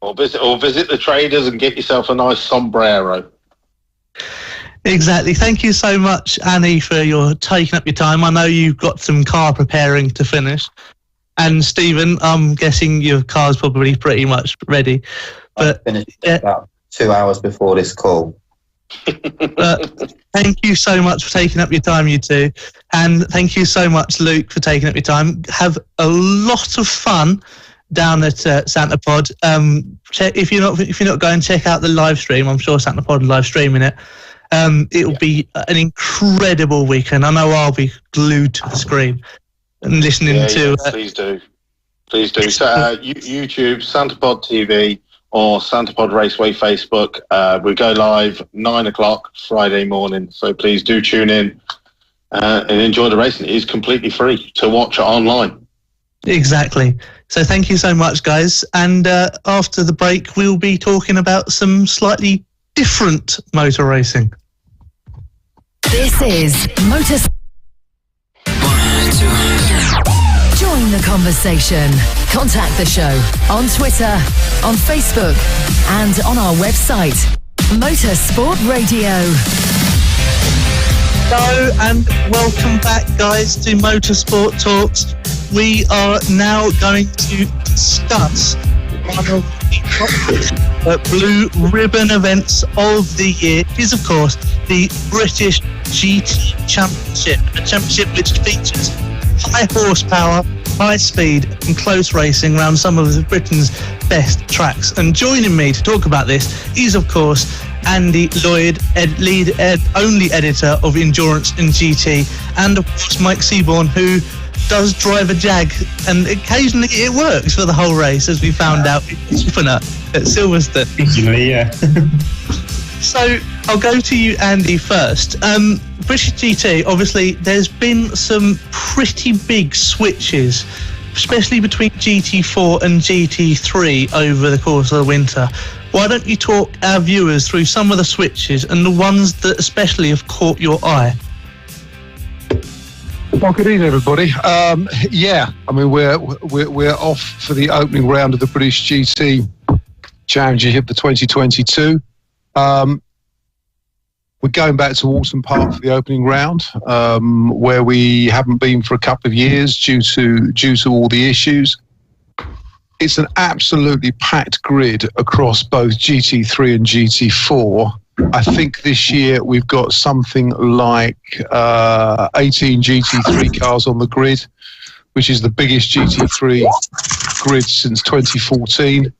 Or visit the traders and get yourself a nice sombrero. Exactly. Thank you so much, Annie, for your taking up your time. I know you've got some car preparing to finish. And Stephen, I'm guessing your car's probably pretty much ready. But I finished about 2 hours before this call. Thank you so much for taking up your time, you two. And thank you so much, Luke, for taking up your time. Have a lot of fun down at Santa Pod. If you're not going, check out the live stream. I'm sure Santa Pod are live streaming it. It'll be an incredible weekend. I know I'll be glued to the screen and listening to. Please do. So, YouTube, Santa Pod TV, or Santa Pod Raceway Facebook. We go live 9:00 Friday morning. So please do tune in and enjoy the racing. It is completely free to watch online. Exactly. So thank you so much, guys. And after the break, we'll be talking about some slightly different motor racing. This is Motor. Join the conversation. Contact the show on Twitter, on Facebook, and on our website, Motorsport Radio. Hello and welcome back, guys, to Motorsport Talks. we are now going to discuss one of the blue ribbon events of the year. It is, of course, the British GT Championship, a championship which features high horsepower, high speed and close racing around some of Britain's best tracks. And joining me to talk about this is, of course, Andy Lloyd, only editor of Endurance and GT, and of course Mike Seaborn, who does drive a Jag, and occasionally it works for the whole race, as we found out in opener at Silverstone. Occasionally, yeah. So I'll go to you, Andy, first. British GT, obviously, there's been some pretty big switches, especially between GT4 and GT3 over the course of the winter. Why don't you talk our viewers through some of the switches and the ones that especially have caught your eye? Well, good evening, everybody. Yeah, I mean, we're off for the opening round of the British GT Championship for 2022. We're going back to Walton Park for the opening round, where we haven't been for a couple of years due to all the issues. It's an absolutely packed grid across both GT3 and GT4. I think this year we've got something like 18 Gt3 cars on the grid, which is the biggest GT3 grid since 2014,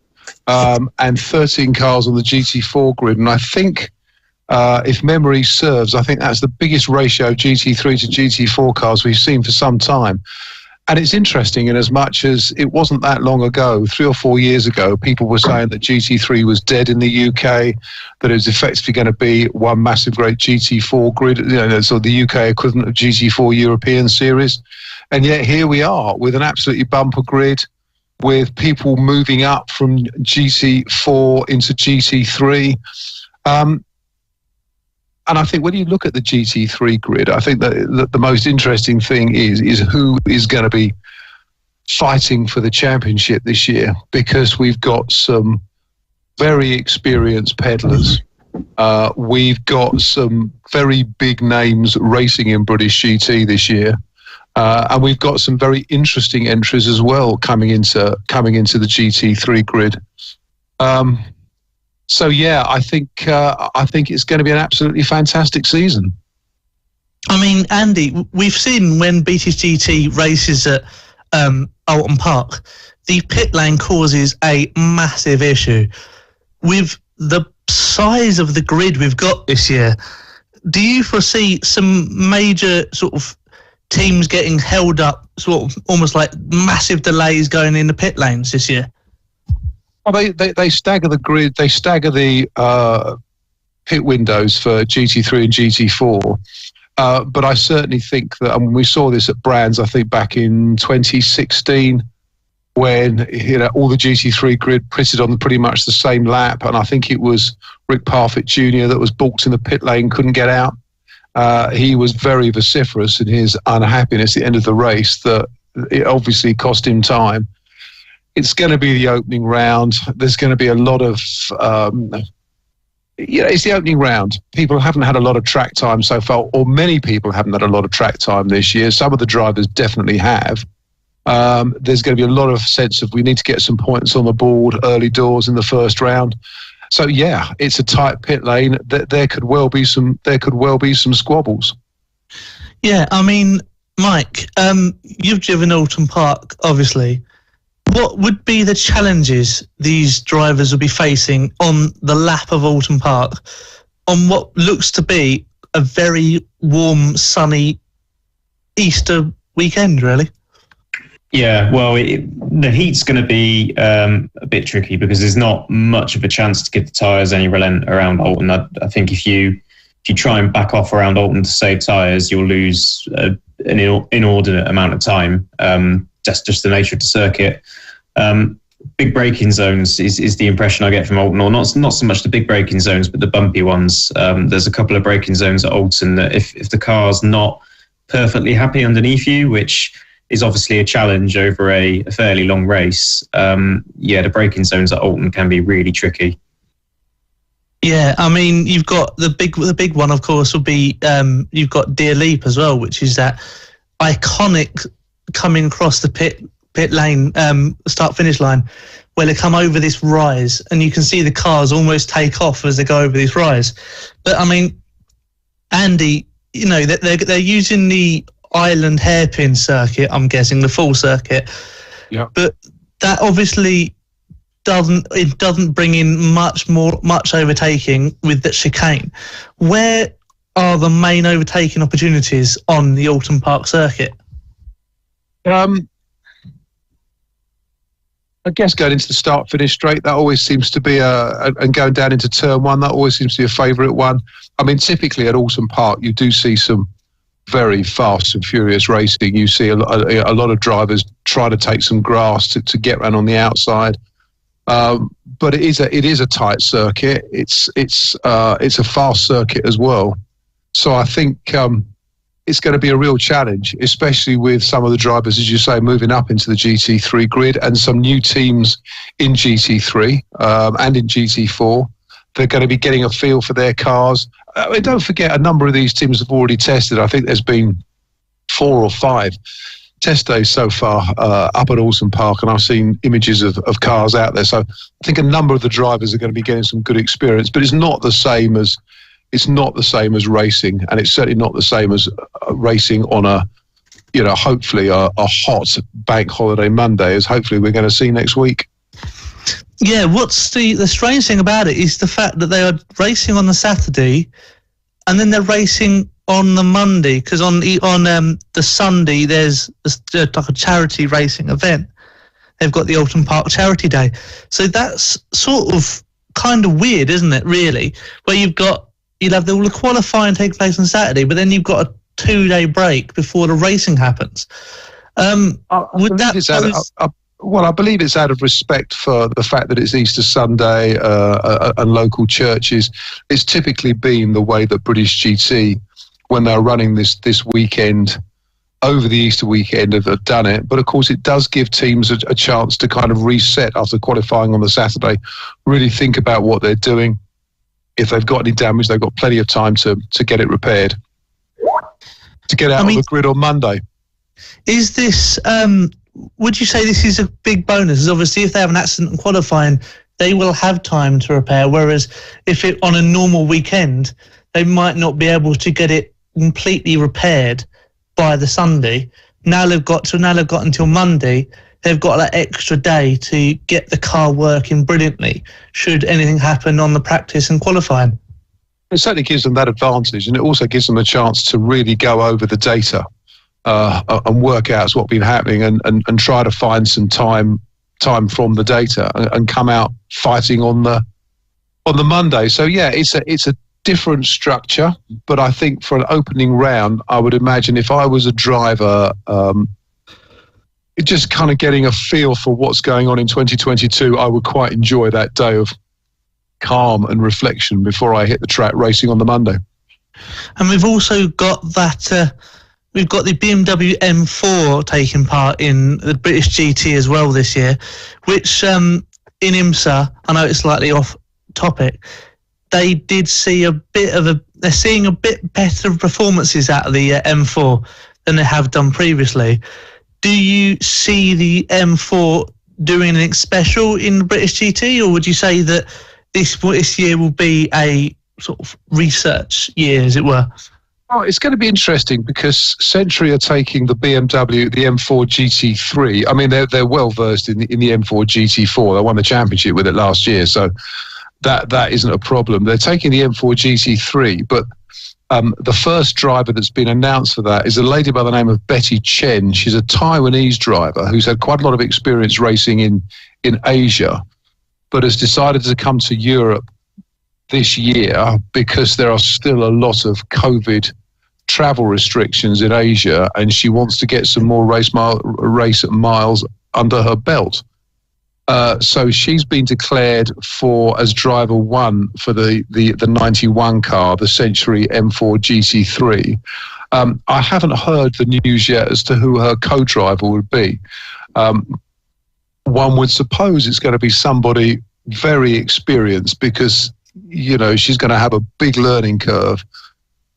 and 13 cars on the GT4 grid. And I think, if memory serves, I think that's the biggest ratio GT3 to GT4 cars we've seen for some time. And it's interesting in as much as it wasn't that long ago, 3 or 4 years ago, people were saying that GT3 was dead in the UK, that it was effectively going to be one massive great GT4 grid, sort of the UK equivalent of GT4 European Series. And yet here we are with an absolutely bumper grid, with people moving up from GT4 into GT3. And I think when you look at the GT3 grid, I think that the most interesting thing is who is going to be fighting for the championship this year, because we've got some very experienced peddlers. We've got some very big names racing in British GT this year. And we've got some very interesting entries as well coming into the GT3 grid. So yeah, I think it's going to be an absolutely fantastic season. I mean, Andy, we've seen when BTGT races at Alton Park, the pit lane causes a massive issue. With the size of the grid we've got this year, do you foresee some major sort of teams getting held up, sort of almost like massive delays going in the pit lanes this year? Well, they stagger the grid. They stagger the pit windows for GT3 and GT4. But I certainly think that, and we saw this at Brands, I think back in 2016, when all the GT3 grid pitted on pretty much the same lap, and I think it was Rick Parfitt Jr. that was balked in the pit lane, couldn't get out. He was very vociferous in his unhappiness at the end of the race that it obviously cost him time. It's going to be the opening round. There's going to be a lot of, it's the opening round. People haven't had a lot of track time so far, or many people haven't had a lot of track time this year. Some of the drivers definitely have. There's going to be a lot of sense of we need to get some points on the board early doors in the first round. So yeah, it's a tight pit lane. There could well be some squabbles. Yeah, I mean, Mike, you've driven Alton Park, obviously. What would be the challenges these drivers will be facing on the lap of Alton Park on what looks to be a very warm, sunny Easter weekend, really? Yeah, well, the heat's going to be a bit tricky because there's not much of a chance to give the tyres any relent around Alton. I think if you try and back off around Alton to save tyres, you'll lose an inordinate amount of time. That's just the nature of the circuit. Big braking zones is the impression I get from Alton, or not so much the big braking zones, but the bumpy ones. There's a couple of braking zones at Alton that if the car's not perfectly happy underneath you, which is obviously a challenge over a fairly long race, the braking zones at Alton can be really tricky. Yeah, I mean, you've got the big one, of course, will be you've got Deer Leap as well, which is that iconic coming across the pit lane, start finish line, where they come over this rise, and you can see the cars almost take off as they go over this rise. But I mean, Andy, you know, they're using the island hairpin circuit, I'm guessing, the full circuit. Yeah. But that obviously doesn't bring in much overtaking with the chicane. Where are the main overtaking opportunities on the Alton Park circuit? I guess going into the start-finish straight, that always seems to be and going down into turn one, that always seems to be a favourite one. I mean, typically at Alton Park, you do see some very fast and furious racing. You see a lot of drivers try to take some grass to get around on the outside. But it is a tight circuit. It's a fast circuit as well. So I think it's going to be a real challenge, especially with some of the drivers, as you say, moving up into the Gt3 grid and some new teams in Gt3 and in Gt4. They're going to be getting a feel for their cars. I mean, don't forget, a number of these teams have already tested. I think there's been 4 or 5 test days so far up at Alton Park, and I've seen images of cars out there. So I think a number of the drivers are going to be getting some good experience, but it's not the same as racing, and it's certainly not the same as racing on hopefully a hot bank holiday Monday, as hopefully we're going to see next week. Yeah, what's the strange thing about it is the fact that they are racing on the Saturday, and then they're racing on the Monday, because on the Sunday there's like a charity racing event. They've got the Alton Park Charity Day, so that's sort of kind of weird, isn't it? Really, where you'll have all the qualifying take place on Saturday, but then you've got a 2-day break before the racing happens. I believe it's out of respect for the fact that it's Easter Sunday and local churches. It's typically been the way that British GT, when they're running this weekend, over the Easter weekend, have done it. But of course, it does give teams a chance to kind of reset after qualifying on the Saturday, really think about what they're doing. If they've got any damage, they've got plenty of time to get it repaired, to get out on the grid on Monday. Is this, would you say this is a big bonus? Because obviously if they have an accident in qualifying, they will have time to repair, whereas if it on a normal weekend, they might not be able to get it completely repaired by the Sunday. Now they've got until Monday. They've got that extra day to get the car working brilliantly should anything happen on the practice and qualifying. It certainly gives them that advantage, and it also gives them a chance to really go over the data and work out what's been happening and try to find some time from the data and come out fighting on the Monday. So yeah, it's a different structure, but I think for an opening round, I would imagine if I was a driver, just kind of getting a feel for what's going on in 2022, I would quite enjoy that day of calm and reflection before I hit the track racing on the Monday. And we've also got that, we've got the BMW M4 taking part in the British GT as well this year, which in IMSA, I know it's slightly off topic, they did see they're seeing a bit better performances out of the M4 than they have done previously. Do you see the M4 doing anything special in the British GT, or would you say that this year will be a sort of research year, as it were? Oh, it's going to be interesting because Century are taking the BMW, the M4 GT3. I mean, they're well versed in the M4 GT4. They won the championship with it last year, so that isn't a problem. They're taking the M4 GT3, but the first driver that's been announced for that is a lady by the name of Chen. She's a Taiwanese driver who's had quite a lot of experience racing in Asia, but has decided to come to Europe this year because there are still a lot of COVID travel restrictions in Asia, and she wants to get some more race miles under her belt. So she's been declared as driver 1 for the 91 car, the Century M4 GT3. I haven't heard the news yet as to who her co-driver would be. One would suppose it's going to be somebody very experienced because, you know, she's going to have a big learning curve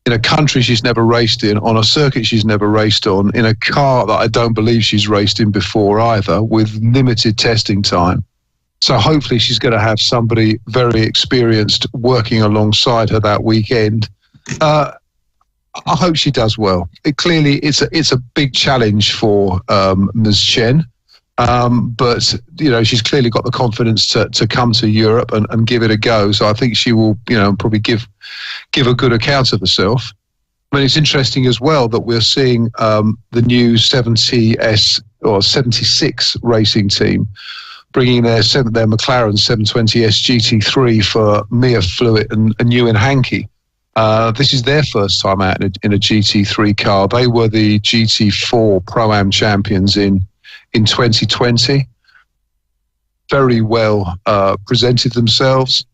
in a country she's never raced in, on a circuit she's never raced on, in a car that I don't believe she's raced in before either, with limited testing time. So hopefully she's going to have somebody very experienced working alongside her that weekend. I hope she does well. It's a big challenge for Ms. Chen, but she's clearly got the confidence to come to Europe and give it a go. So I think she will, probably give a good account of herself. I mean, it's interesting as well that we're seeing the new 70S or 76 racing team bringing their McLaren 720S GT3 for Mia Fluitt and Ewan Hankey. This is their first time out in a Gt3 car. They were the GT4 Pro-Am champions in 2020. Very well presented themselves.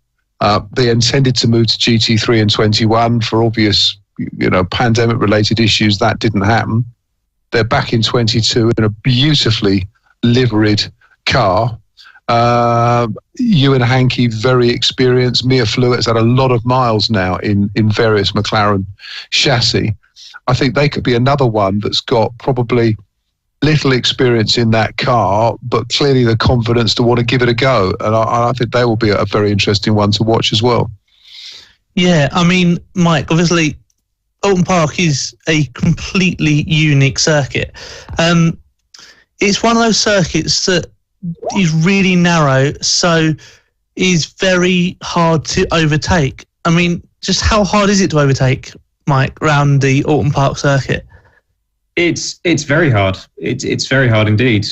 They intended to move to GT3 in 21 for obvious, pandemic-related issues. That didn't happen. They're back in 22 in a beautifully liveried car. Ewan Hankey, very experienced. Mia Fluitt's had a lot of miles now in various McLaren chassis. I think they could be another one that's got probably little experience in that car, but clearly the confidence to want to give it a go. And I think they will be a very interesting one to watch as well. Yeah, I mean, Mike, obviously, Oulton Park is a completely unique circuit. It's one of those circuits that is really narrow, so is very hard to overtake. I mean, just how hard is it to overtake, Mike, around the Oulton Park circuit? It's very hard. It's very hard indeed.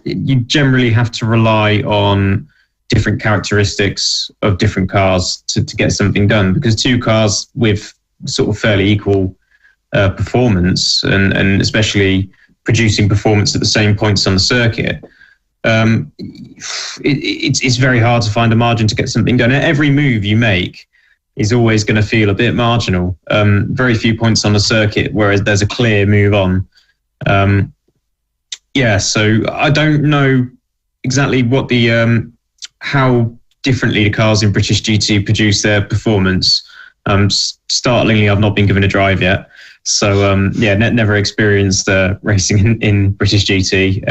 You generally have to rely on different characteristics of different cars to get something done, because two cars with sort of fairly equal performance and especially producing performance at the same points on the circuit, it's very hard to find a margin to get something done. Every move you make is always going to feel a bit marginal. Very few points on the circuit, whereas there's a clear move on. So I don't know exactly what the how differently the cars in British GT produce their performance. Startlingly, I've not been given a drive yet. So never experienced racing in British GT.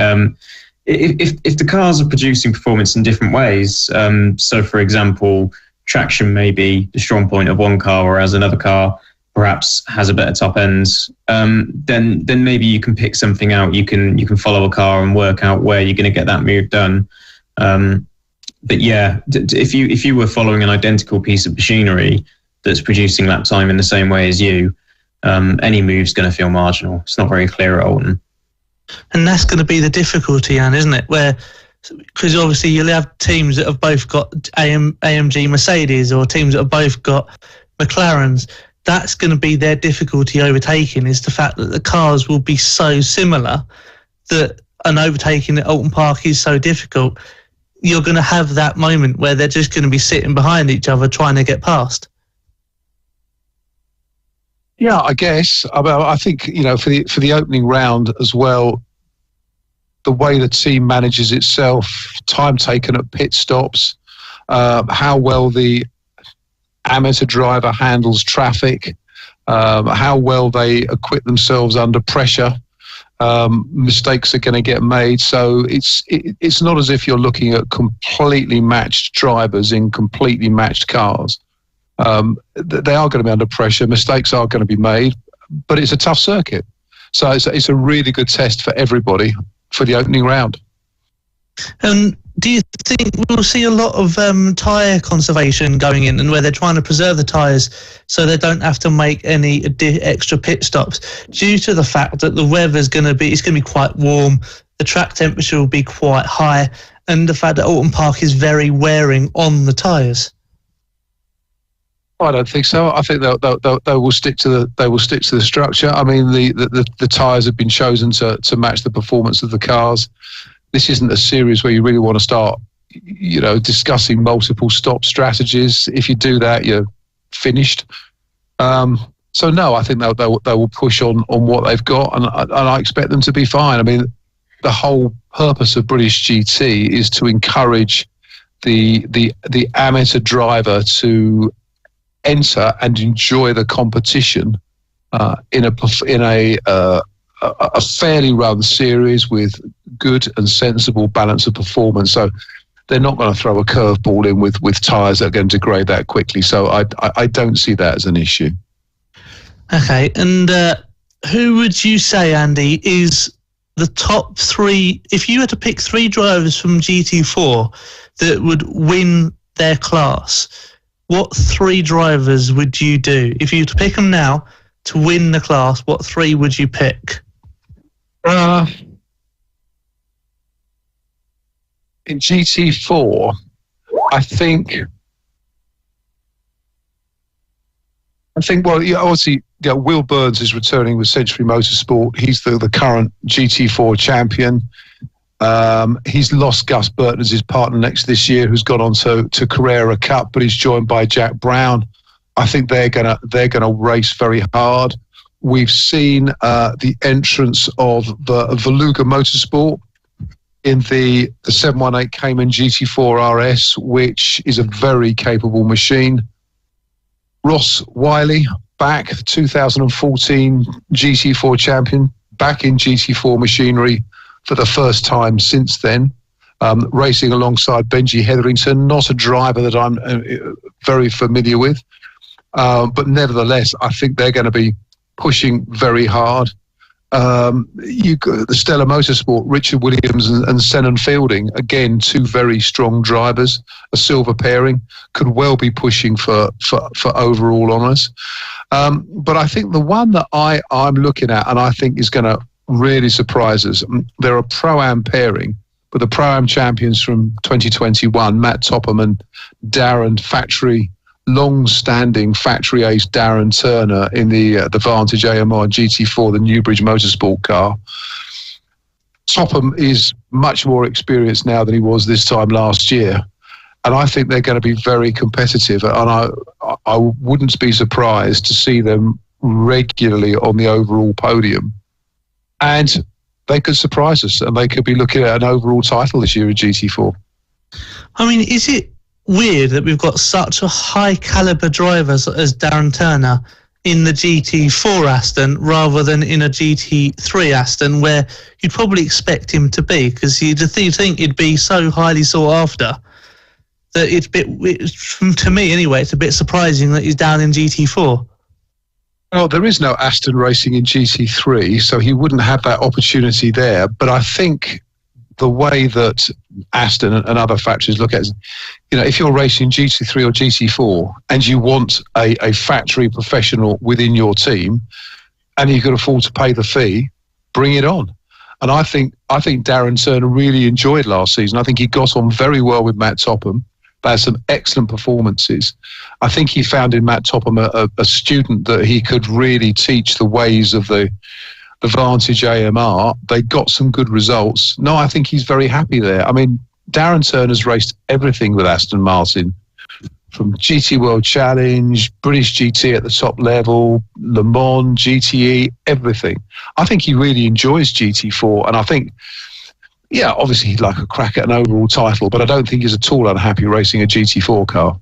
If the cars are producing performance in different ways, so for example, traction may be the strong point of one car, whereas another car perhaps has a better top end, then maybe you can pick something out. You can follow a car and work out where you're going to get that move done. But yeah, if you were following an identical piece of machinery that's producing lap time in the same way as you, any move's going to feel marginal. It's not very clear at Oulton. And that's going to be the difficulty, Anne, isn't it? Because obviously you'll have teams that have both got AMG Mercedes or teams that have both got McLarens. That's going to be their difficulty overtaking, is the fact that the cars will be so similar that an overtaking at Oulton Park is so difficult. You're going to have that moment where they're just going to be sitting behind each other trying to get past. Yeah, I guess. I think, for the opening round as well, the way the team manages itself, time taken at pit stops, how well the amateur driver handles traffic, how well they equip themselves under pressure. Mistakes are going to get made. So it's not as if you're looking at completely matched drivers in completely matched cars. They are going to be under pressure. Mistakes are going to be made, but it's a tough circuit. So it's a really good test for everybody for the opening round. Do you think we'll see a lot of tyre conservation going in, and where they're trying to preserve the tyres so they don't have to make any extra pit stops, due to the fact that the weather's going to be quite warm, the track temperature will be quite high, and the fact that Oulton Park is very wearing on the tyres? I don't think so. I think they will stick to the structure. I mean, the tyres have been chosen to match the performance of the cars. This isn't a series where you really want to start, discussing multiple stop strategies. If you do that, you're finished. So no, I think they will push on what they've got, and I expect them to be fine. I mean, the whole purpose of British GT is to encourage the amateur driver to enter and enjoy the competition in a fairly run series with good and sensible balance of performance. So they're not going to throw a curveball in with tyres that are going to degrade that quickly. So I don't see that as an issue. Okay, and who would you say, Andy, is the top three? If you had to pick three drivers from GT4 that would win their class, what three drivers would you do? If you were to pick them now to win the class, what three would you pick? In GT4, I think, well, obviously, Will Burns is returning with Century Motorsport. He's the current GT4 champion. He's lost Gus Burton as his partner next this year, who's gone on to Carrera Cup, but he's joined by Jack Brown. I think they're gonna race very hard. We've seen the entrance of the Veluga Motorsport in the 718 Cayman GT4 RS, which is a very capable machine. Ross Wiley, back 2014 GT4 champion, back in GT4 machinery for the first time since then, racing alongside Benji Hetherington, not a driver that I'm very familiar with, but nevertheless, I think they're going to be pushing very hard. The Stella Motorsport, Richard Williams and Senan Fielding, again, two very strong drivers, a silver pairing, could well be pushing for overall honours. But I think the one that I'm looking at, and I think is going to really surprise us, they're a Pro-Am pairing, but the Pro-Am champions from 2021, Matt Topham and long-standing factory ace Darren Turner in the Vantage AMR GT4, the Newbridge Motorsport car. Topham is much more experienced now than he was this time last year, and I think they're going to be very competitive, and I wouldn't be surprised to see them regularly on the overall podium, and they could surprise us, and they could be looking at an overall title this year in GT4. I mean, is it weird that we've got such a high caliber driver as Darren Turner in the GT4 Aston rather than in a GT3 Aston, where you'd probably expect him to be, because you'd think he'd be so highly sought after that to me anyway, it's a bit surprising that he's down in GT4. Well, there is no Aston racing in GT3, so he wouldn't have that opportunity there. But I think the way that Aston and other factories look at it, if you're racing GT3 or GT4 and you want a factory professional within your team and you can afford to pay the fee, bring it on. And I think Darren Turner really enjoyed last season. I think he got on very well with Matt Topham. They had some excellent performances. I think he found in Matt Topham a student that he could really teach the ways of the Vantage AMR. They got some good results. No, I think he's very happy there. I mean, Darren Turner's raced everything with Aston Martin, from GT World Challenge, British GT at the top level, Le Mans, GTE, everything. I think he really enjoys GT4, and I think, obviously he'd like a crack at an overall title, but I don't think he's at all unhappy racing a GT4 car.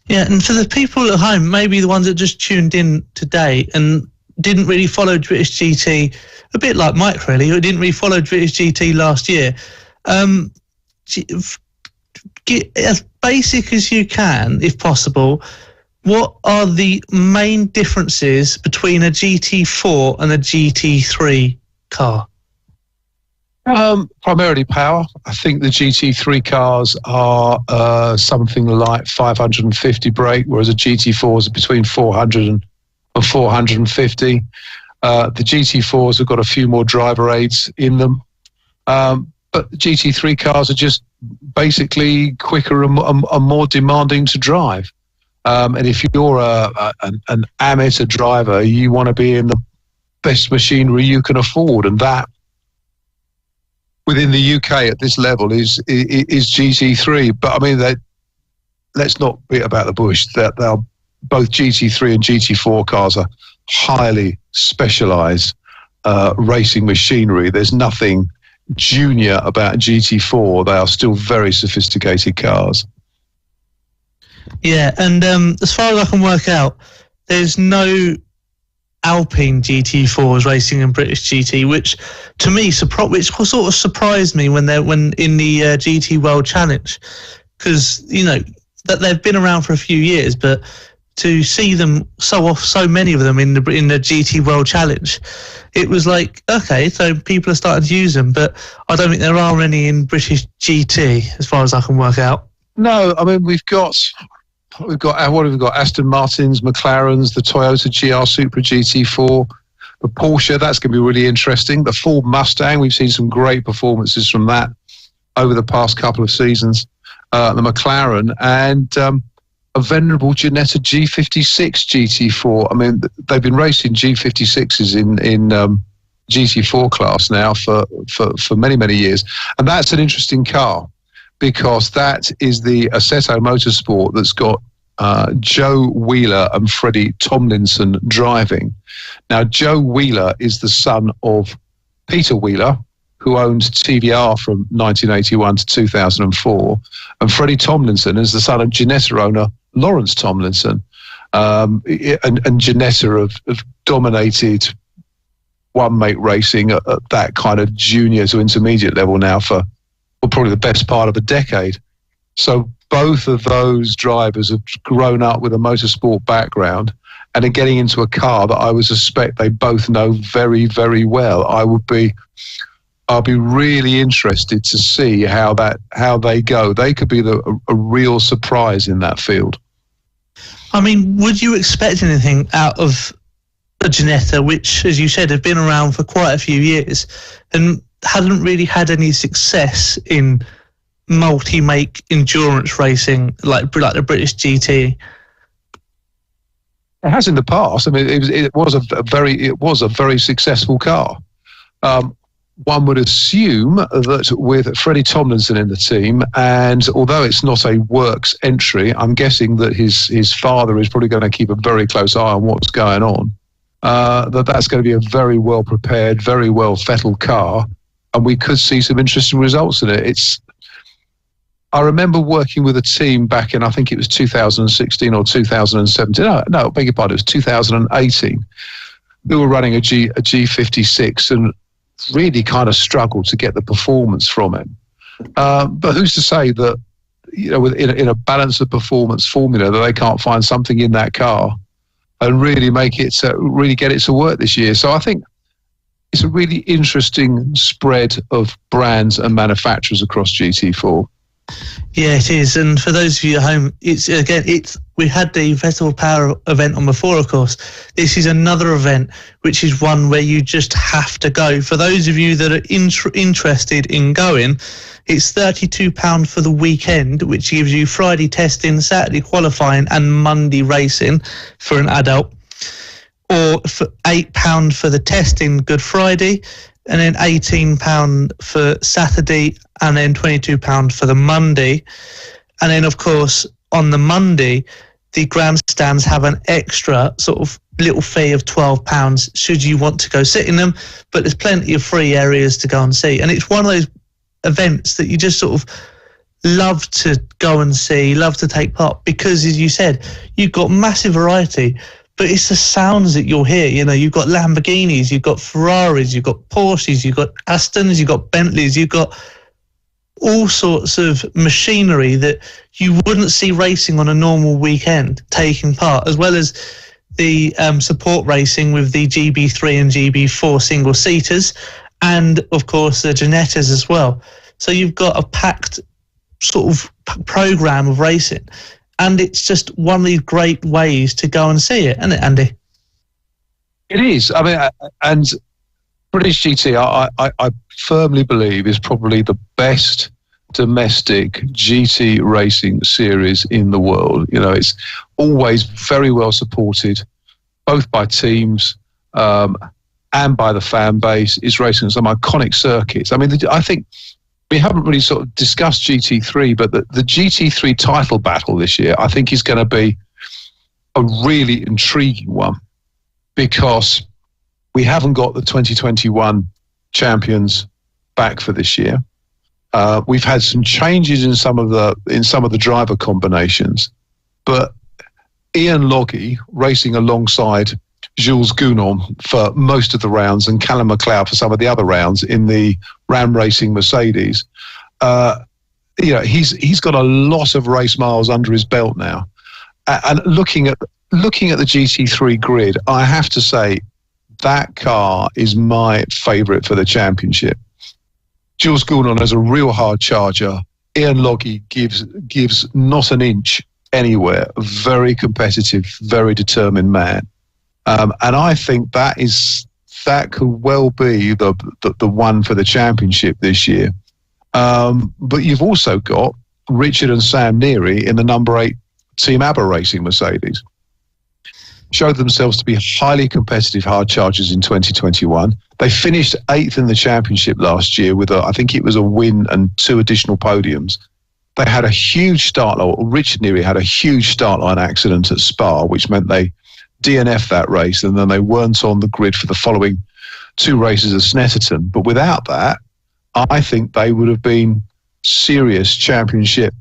Yeah, and for the people at home, maybe the ones that just tuned in today and didn't really follow British GT, a bit like Mike really, who didn't really follow British GT last year. Get as basic as you can, if possible, what are the main differences between a GT4 and a GT3 car? Primarily power. I think the GT3 cars are something like 550 brake, whereas a GT4 is between 400 and 450. The GT4s have got a few more driver aids in them, but the GT3 cars are just basically quicker and more demanding to drive. And if you're an amateur driver, you want to be in the best machinery you can afford, and that within the UK at this level is GT3. But I mean, let's not beat about the bush. That they are both GT3 and GT4 cars are highly specialised racing machinery. There's nothing junior about GT4. They are still very sophisticated cars. Yeah, and as far as I can work out, there's no Alpine GT4s racing in British GT, which to me which sort of surprised me when in the GT World Challenge, because that they've been around for a few years, but to see them so many of them in the GT World Challenge, it was like, okay, so people are starting to use them, but I don't think there are any in British GT as far as I can work out. No, I mean we've got what have we got? Aston Martins, McLarens, the Toyota GR Supra GT4, the Porsche. That's going to be really interesting. The Ford Mustang. We've seen some great performances from that over the past couple of seasons. The McLaren and a venerable Ginetta G56 GT4. I mean, they've been racing G56s in GT4 class now for many, many years. And that's an interesting car because that is the Assetto Motorsport that's got Joe Wheeler and Freddie Tomlinson driving. Now, Joe Wheeler is the son of Peter Wheeler, who owned TVR from 1981 to 2004, and Freddie Tomlinson is the son of Ginetta owner Lawrence Tomlinson. And Ginetta have dominated one-make racing at that kind of junior to intermediate level now for probably the best part of a decade. So both of those drivers have grown up with a motorsport background and are getting into a car that I would suspect they both know very, very well. I'll be really interested to see how they go. They could be a real surprise in that field. I mean, would you expect anything out of a Ginetta, which, as you said, have been around for quite a few years and hadn't really had any success in multi-make endurance racing like the British GT? It has in the past. I mean, it was a very successful car. One would assume that with Freddie Tomlinson in the team, and although it's not a works entry, I'm guessing that his father is probably going to keep a very close eye on what's going on. That's going to be a very well prepared, very well fettled car, and we could see some interesting results in it. I remember working with a team back in, I think it was 2016 or 2017. No, beg your pardon, it was 2018. We were running a G56 and really kind of struggled to get the performance from it. But who's to say that, in a balance of performance formula, that they can't find something in that car and really make it, really get it to work this year. So I think it's a really interesting spread of brands and manufacturers across GT4. Yeah, it is. And for those of you at home, we had the Festival of Power event on before, of course. This is another event, which is one where you just have to go. For those of you that are interested in going, it's £32 for the weekend, which gives you Friday testing, Saturday qualifying, and Monday racing for an adult. Or for £8 for the testing Good Friday, and then £18 for Saturday, and then £22 for the Monday. And then, of course, on the Monday, the grandstands have an extra sort of little fee of £12 should you want to go sit in them, but there's plenty of free areas to go and see. And it's one of those events that you just sort of love to go and see, love to take part, because, as you said, you've got massive variety. But it's the sounds that you'll hear. You've got Lamborghinis, you've got Ferraris, you've got Porsches, you've got Astons, you've got Bentleys, you've got all sorts of machinery that you wouldn't see racing on a normal weekend taking part, as well as the support racing with the GB3 and GB4 single-seaters, and, of course, the Ginettas as well. So you've got a packed sort of programme of racing. And it's just one of these great ways to go and see it, isn't it, Andy? It is. I mean, and British GT, I firmly believe, is probably the best domestic GT racing series in the world. It's always very well supported, both by teams and by the fan base. It's racing some iconic circuits. I mean, I think we haven't really sort of discussed GT3, but the GT3 title battle this year, I think, is going to be a really intriguing one, because we haven't got the 2021 champions back for this year. We've had some changes in some of the driver combinations, but Ian Loggy racing alongside Jules Gounon for most of the rounds and Callum McLeod for some of the other rounds in the Ram Racing Mercedes. He's got a lot of race miles under his belt now. And looking at the GT3 Grid, I have to say that car is my favourite for the championship. Jules Gounon has a real hard charger. Ian Loggy gives not an inch anywhere. A very competitive, very determined man. And I think that could well be the one for the championship this year. But you've also got Richard and Sam Neary in the number 8 Team ABBA Racing Mercedes. Showed themselves to be highly competitive hard chargers in 2021. They finished 8th in the championship last year with I think it was a win and 2 additional podiums. They had a huge start line. Richard Neary had a huge start line accident at Spa, which meant they DNF'd that race, and then they weren't on the grid for the following 2 races at Snetterton. But without that, I think they would have been serious championship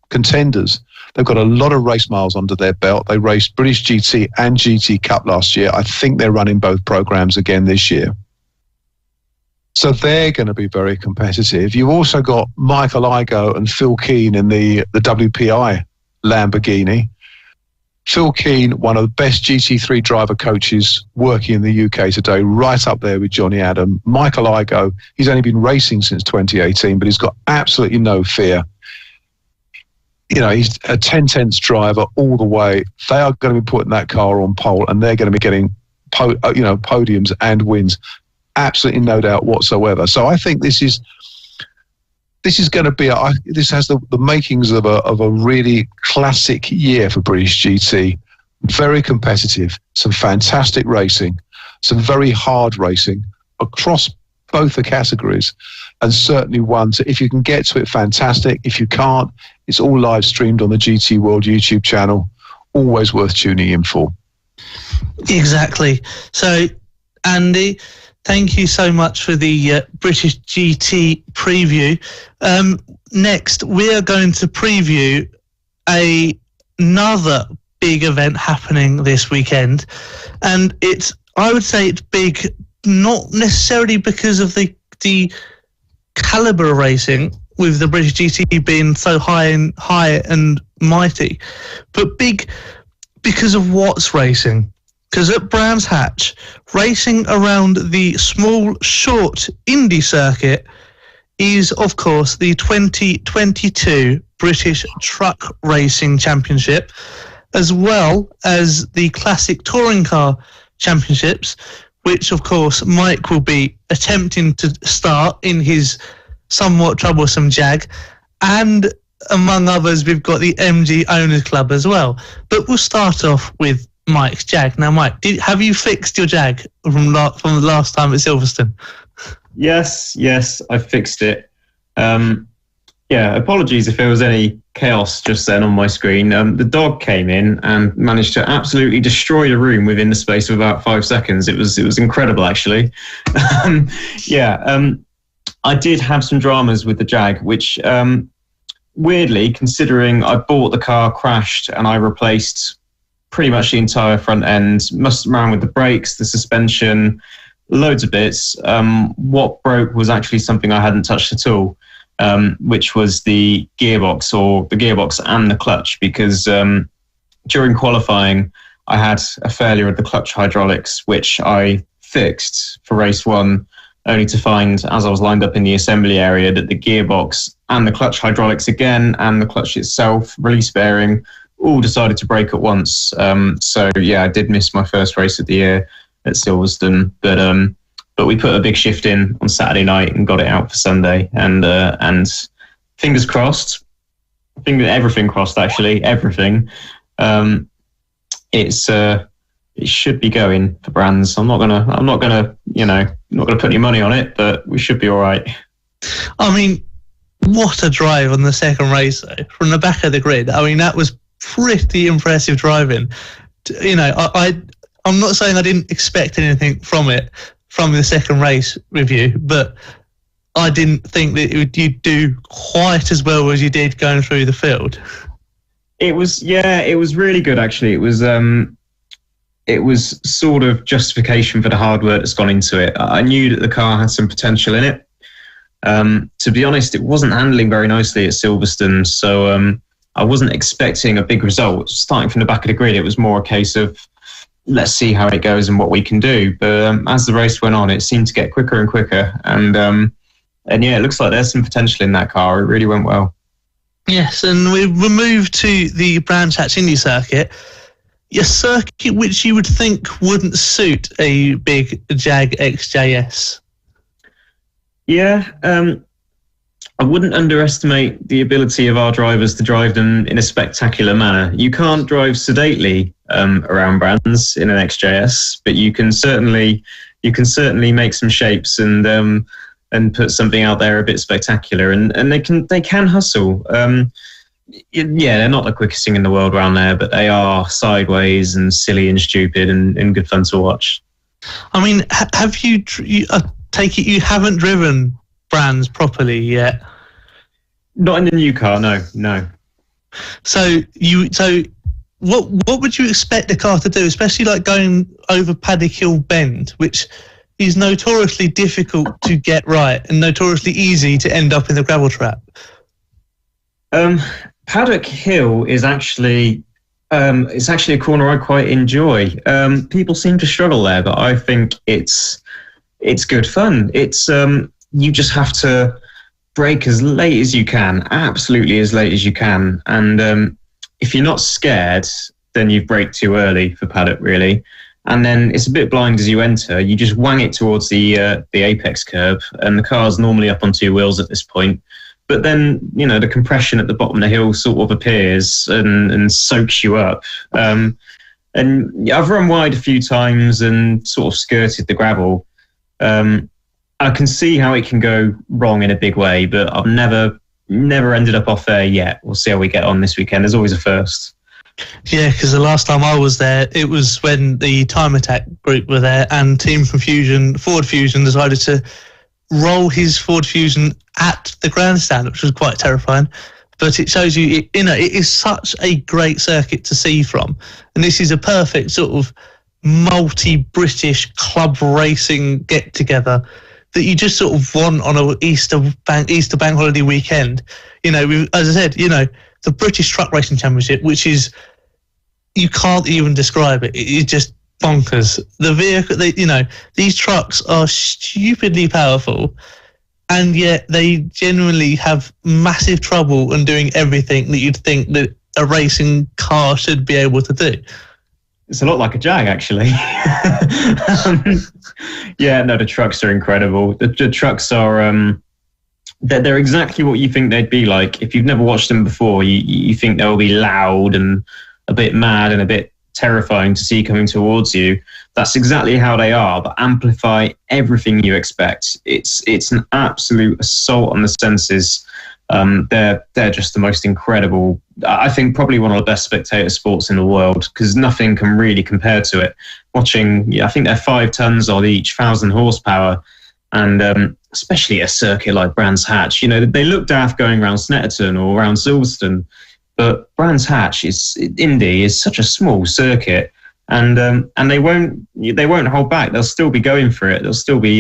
contenders. They've got a lot of race miles under their belt. They raced British GT and GT Cup last year. I think they're running both programs again this year. So they're going to be very competitive. You've also got Michael Igoe and Phil Keane in the WPI Lamborghini. Phil Keane, one of the best GT3 driver coaches working in the UK today, right up there with Johnny Adam. Michael Igoe, he's only been racing since 2018, but he's got absolutely no fear. He's a 10/10 driver all the way. They are going to be putting that car on pole, and they're going to be getting podiums and wins. Absolutely no doubt whatsoever. So I think this is going to be this has the makings of a really classic year for British GT. Very competitive, some fantastic racing, some very hard racing across both the categories, and certainly one. So if you can get to it, fantastic. If you can't, it's all live streamed on the GT World YouTube channel. Always worth tuning in for. Exactly. So, Andy, thank you so much for the British GT preview. Next, we are going to preview another big event happening this weekend. And I would say it's big, not necessarily because of the calibre of racing, with the British GT being so high and mighty, but big because of what's racing. Because at Brands Hatch, racing around the small, short Indy circuit is, of course, the 2022 British Truck Racing Championship, as well as the Classic Touring Car Championships, which, of course, Mike will be attempting to start in his somewhat troublesome Jag. And among others, we've got the MG Owners Club as well. But we'll start off with Mike's Jag. Now, Mike, have you fixed your Jag from the last time at Silverstone? Yes, I fixed it. Apologies if there was any chaos just then on my screen. The dog came in and managed to absolutely destroy the room within the space of about 5 seconds. It was incredible, actually. I did have some dramas with the Jag, which weirdly, considering I bought the car, crashed, and I replaced pretty much the entire front end, messed around with the brakes, the suspension, loads of bits. What broke was actually something I hadn't touched at all, which was the gearbox and the clutch, because during qualifying, I had a failure of the clutch hydraulics, which I fixed for race 1, only to find, as I was lined up in the assembly area, that the gearbox and the clutch hydraulics again, and the clutch itself, release bearing, all decided to break at once. I did miss my first race of the year at Silverstone, but we put a big shift in on Saturday night and got it out for Sunday, and fingers crossed, everything crossed, actually, everything. It should be going for Brands. I'm not gonna put any money on it, but we should be all right. I mean, what a drive on the second race, though, from the back of the grid. I mean, that was pretty impressive driving. I'm not saying I didn't expect anything from the second race review, but I didn't think that you'd do quite as well as you did going through the field. It was really good actually. It was sort of justification for the hard work that's gone into it. I knew that the car had some potential in it. To be honest, it wasn't handling very nicely at Silverstone, so I wasn't expecting a big result. Starting from the back of the grid, it was more a case of let's see how it goes and what we can do. But as the race went on, it seemed to get quicker and quicker, and yeah, it looks like there's some potential in that car. It really went well. Yes, and we moved to the Brands Hatch Indy circuit. A circuit which you would think wouldn't suit a big Jag XJS. Yeah, I wouldn't underestimate the ability of our drivers to drive them in a spectacular manner. You can't drive sedately around Brands in an XJS, but you can certainly make some shapes and put something out there a bit spectacular, and they can hustle. Yeah, they're not the quickest thing in the world around there, but they are sideways and silly and stupid and good fun to watch. I mean, have you I take it you haven't driven Brands properly yet? Not in the new car, no. So what would you expect the car to do, especially like going over Paddock Hill Bend, which is notoriously difficult to get right and notoriously easy to end up in the gravel trap? Paddock Hill is actually a corner I quite enjoy. People seem to struggle there, but I think it's good fun. It's you just have to brake as late as you can, absolutely as late as you can, and if you're not scared, then you've braked too early for Paddock, really. And then it's a bit blind as you enter. You just wang it towards the apex curb, and the car's normally up on two wheels at this point. But then, the compression at the bottom of the hill sort of appears and soaks you up. And I've run wide a few times and sort of skirted the gravel. I can see how it can go wrong in a big way, but I've never ended up off there yet. We'll see how we get on this weekend. There's always a first. Yeah, because the last time I was there, it was when the Time Attack group were there, and Team Fusion, Ford Fusion, decided to roll his Ford Fusion at the grandstand, which was quite terrifying. But it shows you, it is such a great circuit to see from, and this is a perfect sort of multi-British club racing get-together that you just sort of want on a Easter bank holiday weekend. As I said, the British Truck Racing Championship, which is, you can't even describe it. It's just bonkers. The vehicle, these trucks are stupidly powerful, and yet they genuinely have massive trouble in doing everything that you'd think that a racing car should be able to do. It's a lot like a Jag, actually. The trucks are incredible. The trucks are, they're exactly what you think they'd be like. If you've never watched them before, you think they'll be loud and a bit mad and a bit terrifying to see coming towards you. That's exactly how they are, but amplify everything you expect. It's an absolute assault on the senses. They're just the most incredible. I think probably one of the best spectator sports in the world, because nothing can really compare to it. Watching, I think they're 5 tons on each, 1,000 horsepower, and especially a circuit like Brands Hatch. They look daft going around Snetterton or around Silverstone, but Brands Hatch Indy is such a small circuit, and they won't hold back. They'll still be going for it. They'll still be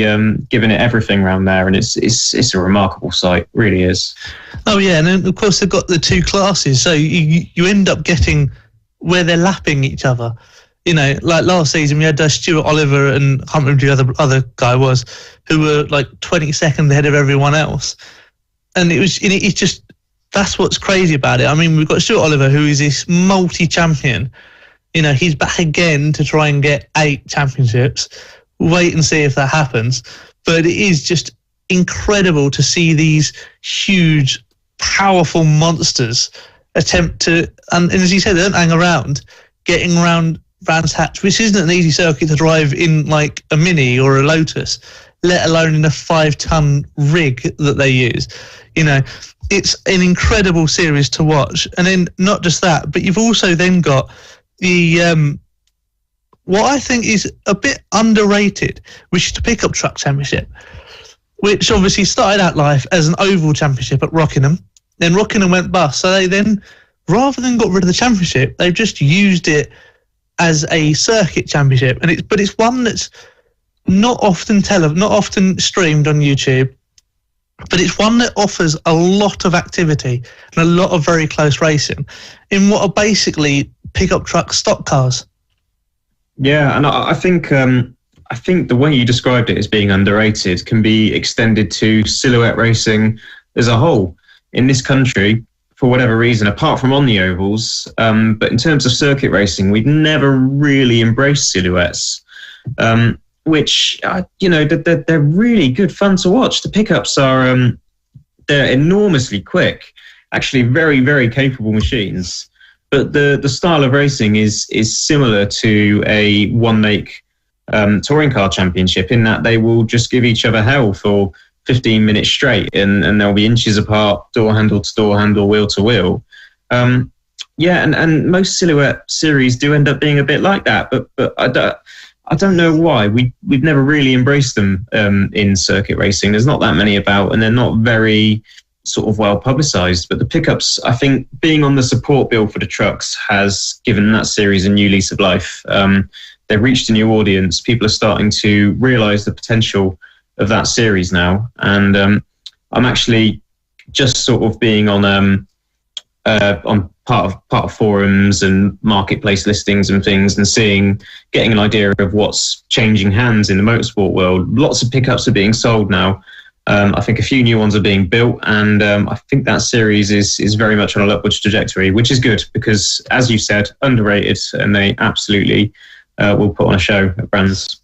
giving it everything around there, and it's a remarkable sight. It really is. Oh yeah, and then of course they've got the 2 classes, so you end up getting where they're lapping each other. Like last season we had Stuart Oliver and I can't remember who the other guy was, who were like 20 seconds ahead of everyone else, and it's just, that's what's crazy about it. I mean, we've got Stuart Oliver, who is this multi-champion. He's back again to try and get 8 championships. Wait and see if that happens. But it is just incredible to see these huge, powerful monsters attempt to, and as you said, they don't hang around, getting around Brands Hatch, which isn't an easy circuit to drive in like a Mini or a Lotus, let alone in a 5-ton rig that they use. It's an incredible series to watch. And then not just that, but you've also then got the what I think is a bit underrated, which is the Pickup Truck Championship, which obviously started out life as an oval championship at Rockingham. Then Rockingham went bust, so they then rather than got rid of the championship, they've just used it as a circuit championship, but it's one that's not often streamed on YouTube, but it's one that offers a lot of activity and a lot of very close racing in what are basically pickup truck stock cars. Yeah, and I think the way you described it as being underrated can be extended to silhouette racing as a whole in this country. For whatever reason, apart from on the ovals, but in terms of circuit racing, we've never really embraced silhouettes, which they're really good fun to watch. The pickups are they're enormously quick, actually very, very capable machines. But the style of racing is similar to a one-make touring car championship in that they will just give each other hell for 15 minutes straight, and they'll be inches apart, door handle to door handle, wheel to wheel. And most silhouette series do end up being a bit like that, but I don't know why. We've never really embraced them in circuit racing. There's not that many about, and they're not very sort of well publicised. But the pickups, I think, being on the support bill for the trucks has given that series a new lease of life. They've reached a new audience. People are starting to realise the potential of that series now, and I'm actually just sort of being on part of forums and marketplace listings and things, and getting an idea of what's changing hands in the motorsport world. Lots of pickups are being sold now. I think a few new ones are being built, and I think that series is very much on an upwards trajectory, which is good because, as you said, underrated, and they absolutely will put on a show at Brands.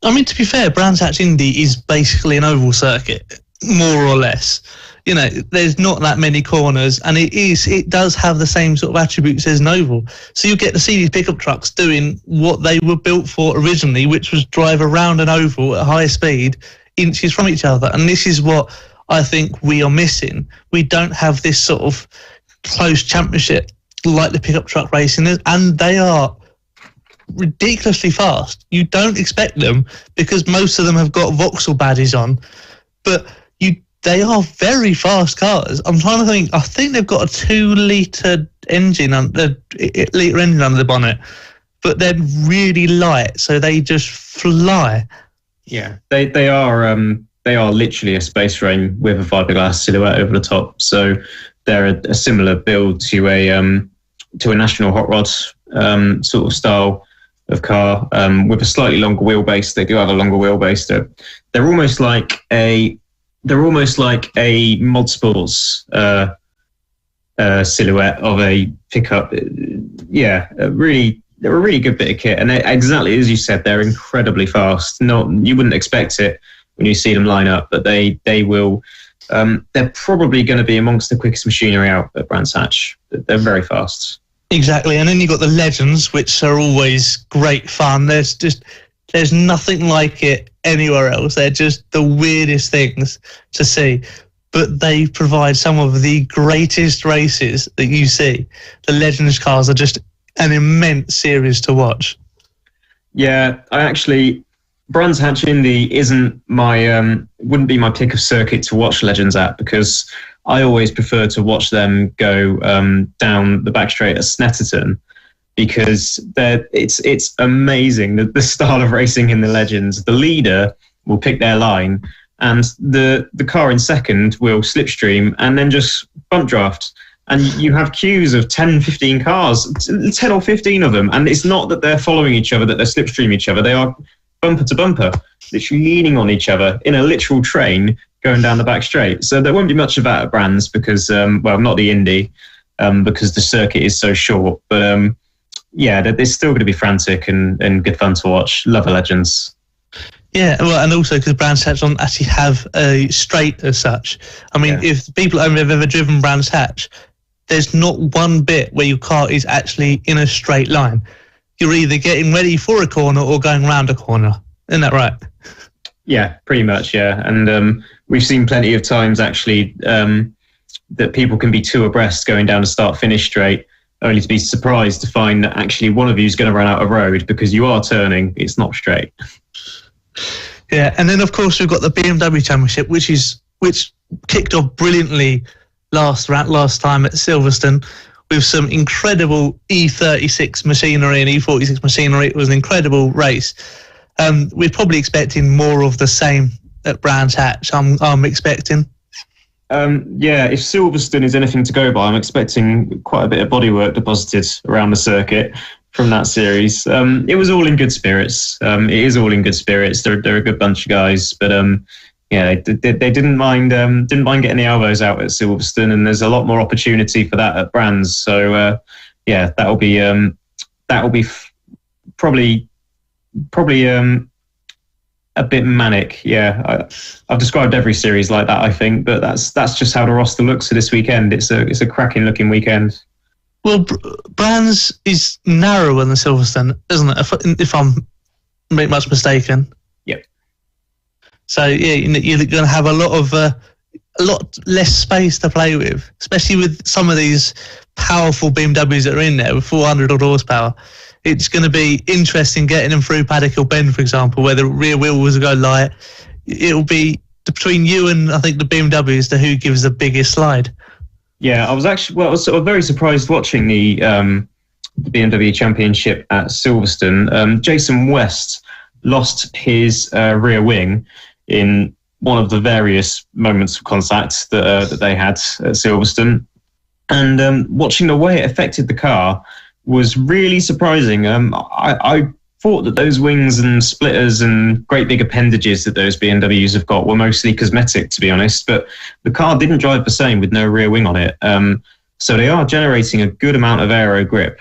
I mean, to be fair, Brands Hatch Indy is basically an oval circuit, more or less. There's not that many corners, and it does have the same sort of attributes as an oval. So you get to see these pickup trucks doing what they were built for originally, which was drive around an oval at high speed, inches from each other. And this is what I think we are missing. We don't have this sort of close championship like the pickup truck racing is, and they are ridiculously fast. You don't expect them because most of them have got Vauxhall badges on, but they are very fast cars. I'm trying to think. I think they've got a 2-litre engine, liter engine under the bonnet, but they're really light, so they just fly. Yeah, they are literally a space frame with a fiberglass silhouette over the top. So they're a similar build to a national hot rod sort of style of car, with a slightly longer wheelbase. They do have a longer wheelbase. They're almost like a mod sports silhouette of a pickup. They're a really good bit of kit, and exactly as you said, they're incredibly fast. You wouldn't expect it when you see them line up, but they will. They're probably going to be amongst the quickest machinery out at Brands Hatch. They're very fast. Exactly, and then you've got the Legends, which are always great fun. There's nothing like it anywhere else. They're just the weirdest things to see, but they provide some of the greatest races that you see. The Legends cars are just an immense series to watch. Yeah, Brands Hatch Indy wouldn't be my pick of circuit to watch Legends at, because I always prefer to watch them go down the back straight at Snetterton, because it's amazing the style of racing in the Legends. The leader will pick their line, and the car in second will slipstream and then just bump draft. And you have queues of 10, 15 cars, 10 or 15 of them. And it's not that they're following each other, that they're slipstream each other. They are bumper to bumper, literally leaning on each other in a literal train going down the back straight. So there won't be much of that at Brands because, not the Indy, because the circuit is so short. But they're still going to be frantic and good fun to watch. Love the Legends. Yeah, well, and also because Brands Hatch don't actually have a straight as such. I mean, if people have ever driven Brands Hatch, there's not one bit where your car is actually in a straight line. You're either getting ready for a corner or going round a corner. Isn't that right? Yeah, pretty much, yeah. And we've seen plenty of times, actually, that people can be two abreast going down a start-finish straight, only to be surprised to find that actually one of you is going to run out of road because you are turning. It's not straight. Yeah, and then, of course, we've got the Bmw Championship, which kicked off brilliantly last time at Silverstone, with some incredible E36 machinery and E46 machinery. It was an incredible race. We're probably expecting more of the same at Brands Hatch. I'm expecting. If Silverstone is anything to go by, I'm expecting quite a bit of bodywork deposited around the circuit from that series. It was all in good spirits. It is all in good spirits. They're a good bunch of guys, but they didn't mind getting the elbows out at Silverstone, and there's a lot more opportunity for that at Brands. So that'll be probably a bit manic. I've described every series like that, I think, but that's just how the roster looks for this weekend. It's a cracking looking weekend. Well, Brands is narrower than Silverstone, isn't it? If I'm not much mistaken. Yep. So you're going to have a lot less space to play with, especially with some of these powerful BMWs that are in there with 400 odd horsepower. It's going to be interesting getting them through Paddock Hill Bend, for example, where the rear wheel was go light. It'll be between you and I think the BMW as to who gives the biggest slide. Yeah, I was sort of very surprised watching the BMW Championship at Silverstone. Jason West lost his rear wing in one of the various moments of contact that they had at Silverstone, and watching the way it affected the car was really surprising. I thought that those wings and splitters and great big appendages that those BMWs have got were mostly cosmetic, to be honest, but the car didn't drive the same with no rear wing on it. So they are generating a good amount of aero grip.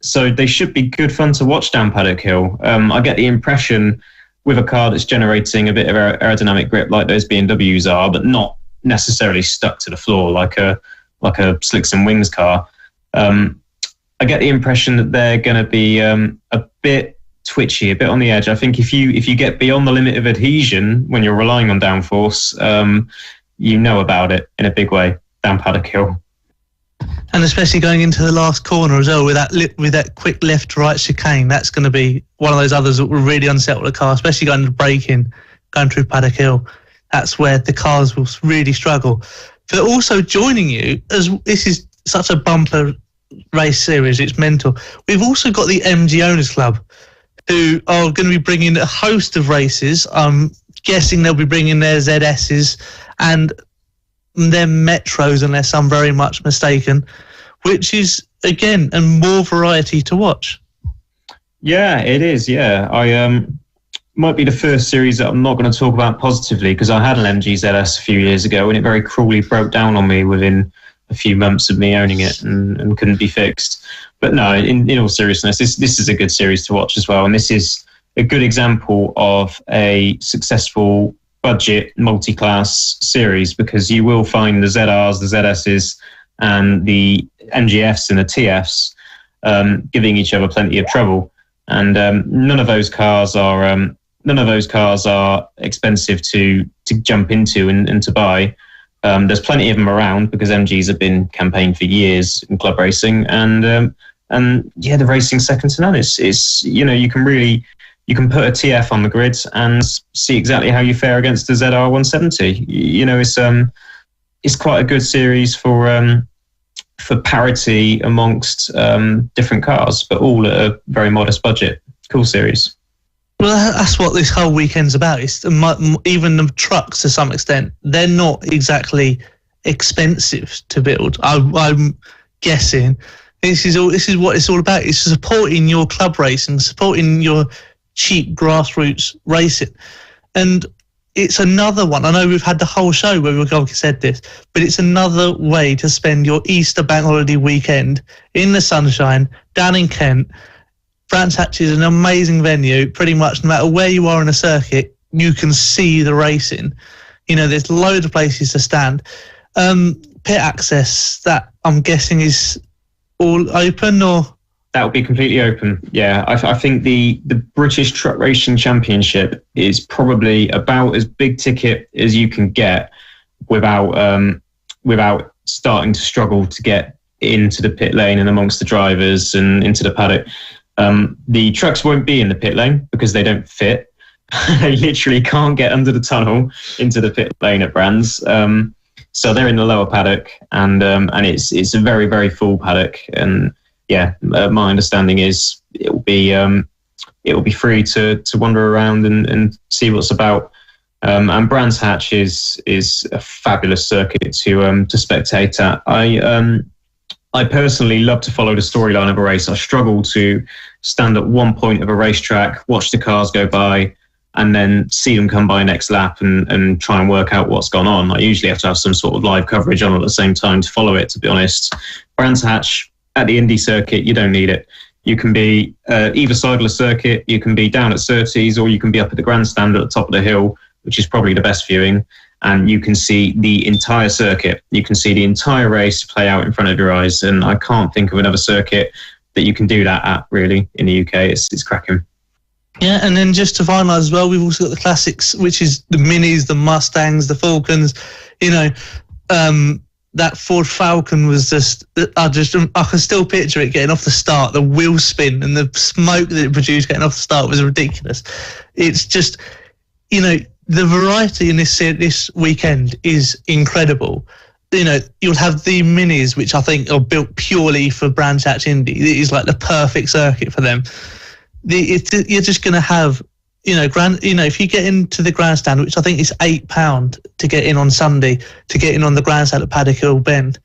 So they should be good fun to watch down Paddock Hill. I get the impression with a car that's generating a bit of aerodynamic grip like those BMWs are, but not necessarily stuck to the floor like a Slicks and Wings car. I get the impression that they're going to be a bit twitchy, a bit on the edge. I think if you get beyond the limit of adhesion when you're relying on downforce, you know about it in a big way down Paddock Hill. And especially going into the last corner as well with that quick left to right chicane, that's going to be one of those others that will really unsettle the car, especially going to braking, going through Paddock Hill. That's where the cars will really struggle. But also joining you, as this is such a bumper race series, it's mental. We've also got the MG Owners Club, who are going to be bringing a host of races. I'm guessing they'll be bringing their ZS's and their Metros, unless I'm very much mistaken, which is, again, a more variety to watch. Yeah, it is, yeah. I might be the first series that I'm not going to talk about positively, because I had an MG ZS a few years ago and it very cruelly broke down on me within a few months of me owning it and couldn't be fixed. But no, in all seriousness, this is a good series to watch as well. And this is a good example of a successful budget multi-class series, because you will find the ZRs, the ZSs and the MGFs and the TFs giving each other plenty of trouble. And none of those cars are expensive to jump into and to buy. There's plenty of them around because MGs have been campaigned for years in club racing, and the racing's second to none. It's you can put a TF on the grid and see exactly how you fare against the ZR 170. It's quite a good series for parity amongst different cars, but all at a very modest budget. Cool series. Well, that's what this whole weekend's about. It's even the trucks, to some extent, they're not exactly expensive to build. I'm guessing this is what it's all about. It's supporting your club racing, supporting your cheap grassroots racing, and it's another one. I know we've had the whole show where we've said this, but it's another way to spend your Easter bank holiday weekend in the sunshine down in Kent. Brands Hatch is an amazing venue. Pretty much no matter where you are in a circuit, you can see the racing. There's loads of places to stand. Pit access, that I'm guessing is all open, or? That would be completely open. Yeah, I think the British Truck Racing Championship is probably about as big ticket as you can get without starting to struggle to get into the pit lane and amongst the drivers and into the paddock. The trucks won't be in the pit lane because they don't fit. They literally can't get under the tunnel into the pit lane at Brands. So they're in the lower paddock, and it's a very, very full paddock. And yeah, my understanding is it will be free to wander around and see what's about. And Brands Hatch is a fabulous circuit to spectate at. I personally love to follow the storyline of a race. I struggle to stand at one point of a racetrack, watch the cars go by, and then see them come by next lap and try and work out what's gone on. I usually have to have some sort of live coverage on at the same time to follow it, to be honest. Brands Hatch at the Indy circuit, you don't need it. You can be either side of the circuit, you can be down at Surtees, or you can be up at the grandstand at the top of the hill, which is probably the best viewing, and you can see the entire circuit. You can see the entire race play out in front of your eyes, and I can't think of another circuit that you can do that at, really, in the UK. It's cracking. Yeah, and then just to finalise as well, we've also got the classics, which is the Minis, the Mustangs, the Falcons. You know, that Ford Falcon was just, I can still picture it getting off the start, the wheel spin and the smoke that it produced getting off the start was ridiculous. It's just, you know, the variety in this weekend is incredible. You know, you'll have the Minis, which I think are built purely for Brands Hatch Indy. It is like the perfect circuit for them. You're just going to have, you know, if you get into the grandstand, which I think is £8 to get in on Sunday, to get in on the grandstand at Paddock Hill Bend,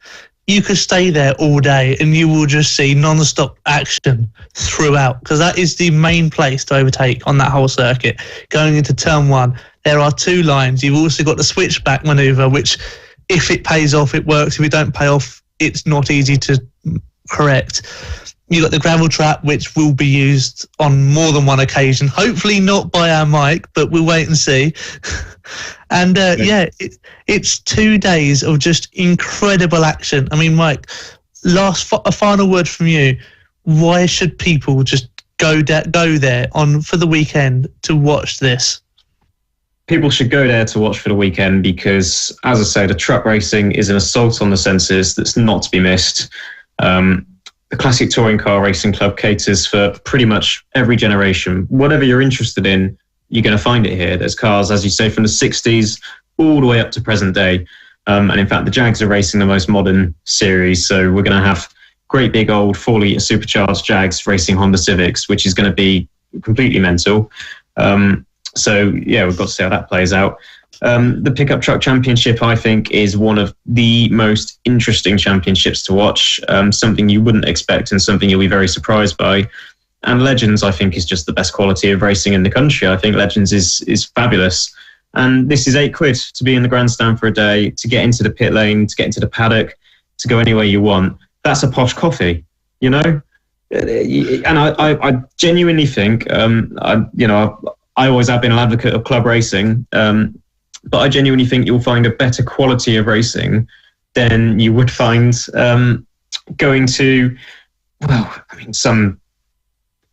you could stay there all day and you will just see non-stop action throughout, because that is the main place to overtake on that whole circuit. Going into turn one, there are two lines. You've also got the switchback manoeuvre, which if it pays off, it works. If it don't pay off, it's not easy to correct. You've got the gravel trap, which will be used on more than one occasion. Hopefully not by our Mike, but we'll wait and see. And it's 2 days of just incredible action. I mean, Mike, a final word from you. Why should people just go there for the weekend to watch this? People should go there to watch for the weekend because, as I say, the truck racing is an assault on the senses that's not to be missed. The Classic Touring Car Racing Club caters for pretty much every generation. Whatever you're interested in, you're going to find it here. There's cars, as you say, from the 60s all the way up to present day. And in fact, the Jags are racing the most modern series. So we're going to have great big old 4-litre supercharged Jags racing Honda Civics, which is going to be completely mental. So, yeah, we've got to see how that plays out. The Pickup Truck Championship, I think, is one of the most interesting championships to watch, something you wouldn't expect and something you'll be very surprised by. And Legends, I think, is just the best quality of racing in the country. I think Legends is fabulous. And this is £8 to be in the grandstand for a day, to get into the pit lane, to get into the paddock, to go anywhere you want. That's a posh coffee, you know? And I genuinely think, I always have been an advocate of club racing, but I genuinely think you'll find a better quality of racing than you would find going to, some.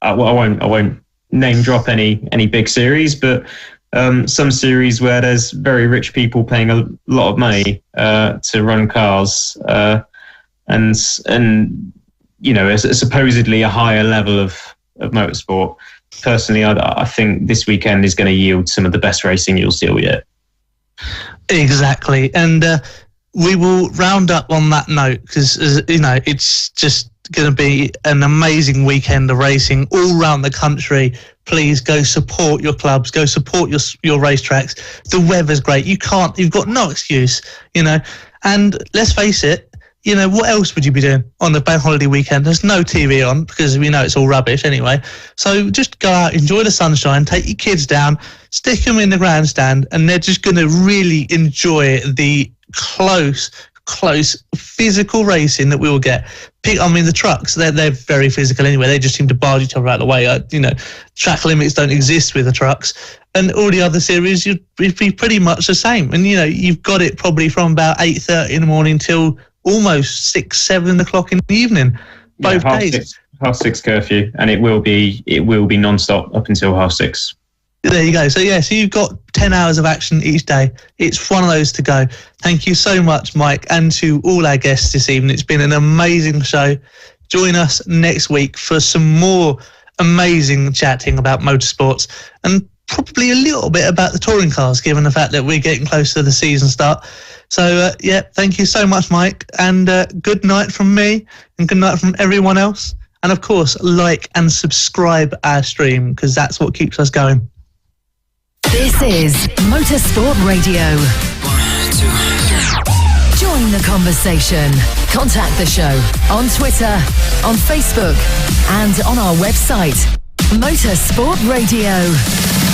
I won't name drop any big series, but some series where there's very rich people paying a lot of money to run cars, and you know, supposedly a higher level of motorsport. Personally, I think this weekend is going to yield some of the best racing you'll see yet. Exactly, and we will round up on that note because you know it's just going to be an amazing weekend of racing all around the country. Please go support your clubs, go support your racetracks. The weather's great. You've got no excuse, you know. And let's face it, you know, what else would you be doing on the bank holiday weekend? There's no TV on because we know it's all rubbish anyway. So just go out, enjoy the sunshine, take your kids down, stick them in the grandstand, and they're just going to really enjoy the close physical racing that we will get. The trucks, they're very physical anyway. They just seem to barge each other out of the way. You know, track limits don't exist with the trucks. And all the other series, you'd be pretty much the same. And, you know, you've got it probably from about 8:30 in the morning till almost 6-7 o'clock in the evening, both days. Half six curfew, and it will be non-stop up until 6:30. There you go. So you've got 10 hours of action each day. It's one of those to go. Thank you so much, Mike, and to all our guests this evening. It's been an amazing show. Join us next week for some more amazing chatting about motorsports. And probably a little bit about the touring cars, given the fact that we're getting close to the season start. So, thank you so much, Mike. And good night from me and good night from everyone else. And, of course, like and subscribe our stream because that's what keeps us going. This is Motorsport Radio. Join the conversation. Contact the show on Twitter, on Facebook, and on our website, Motorsport Radio.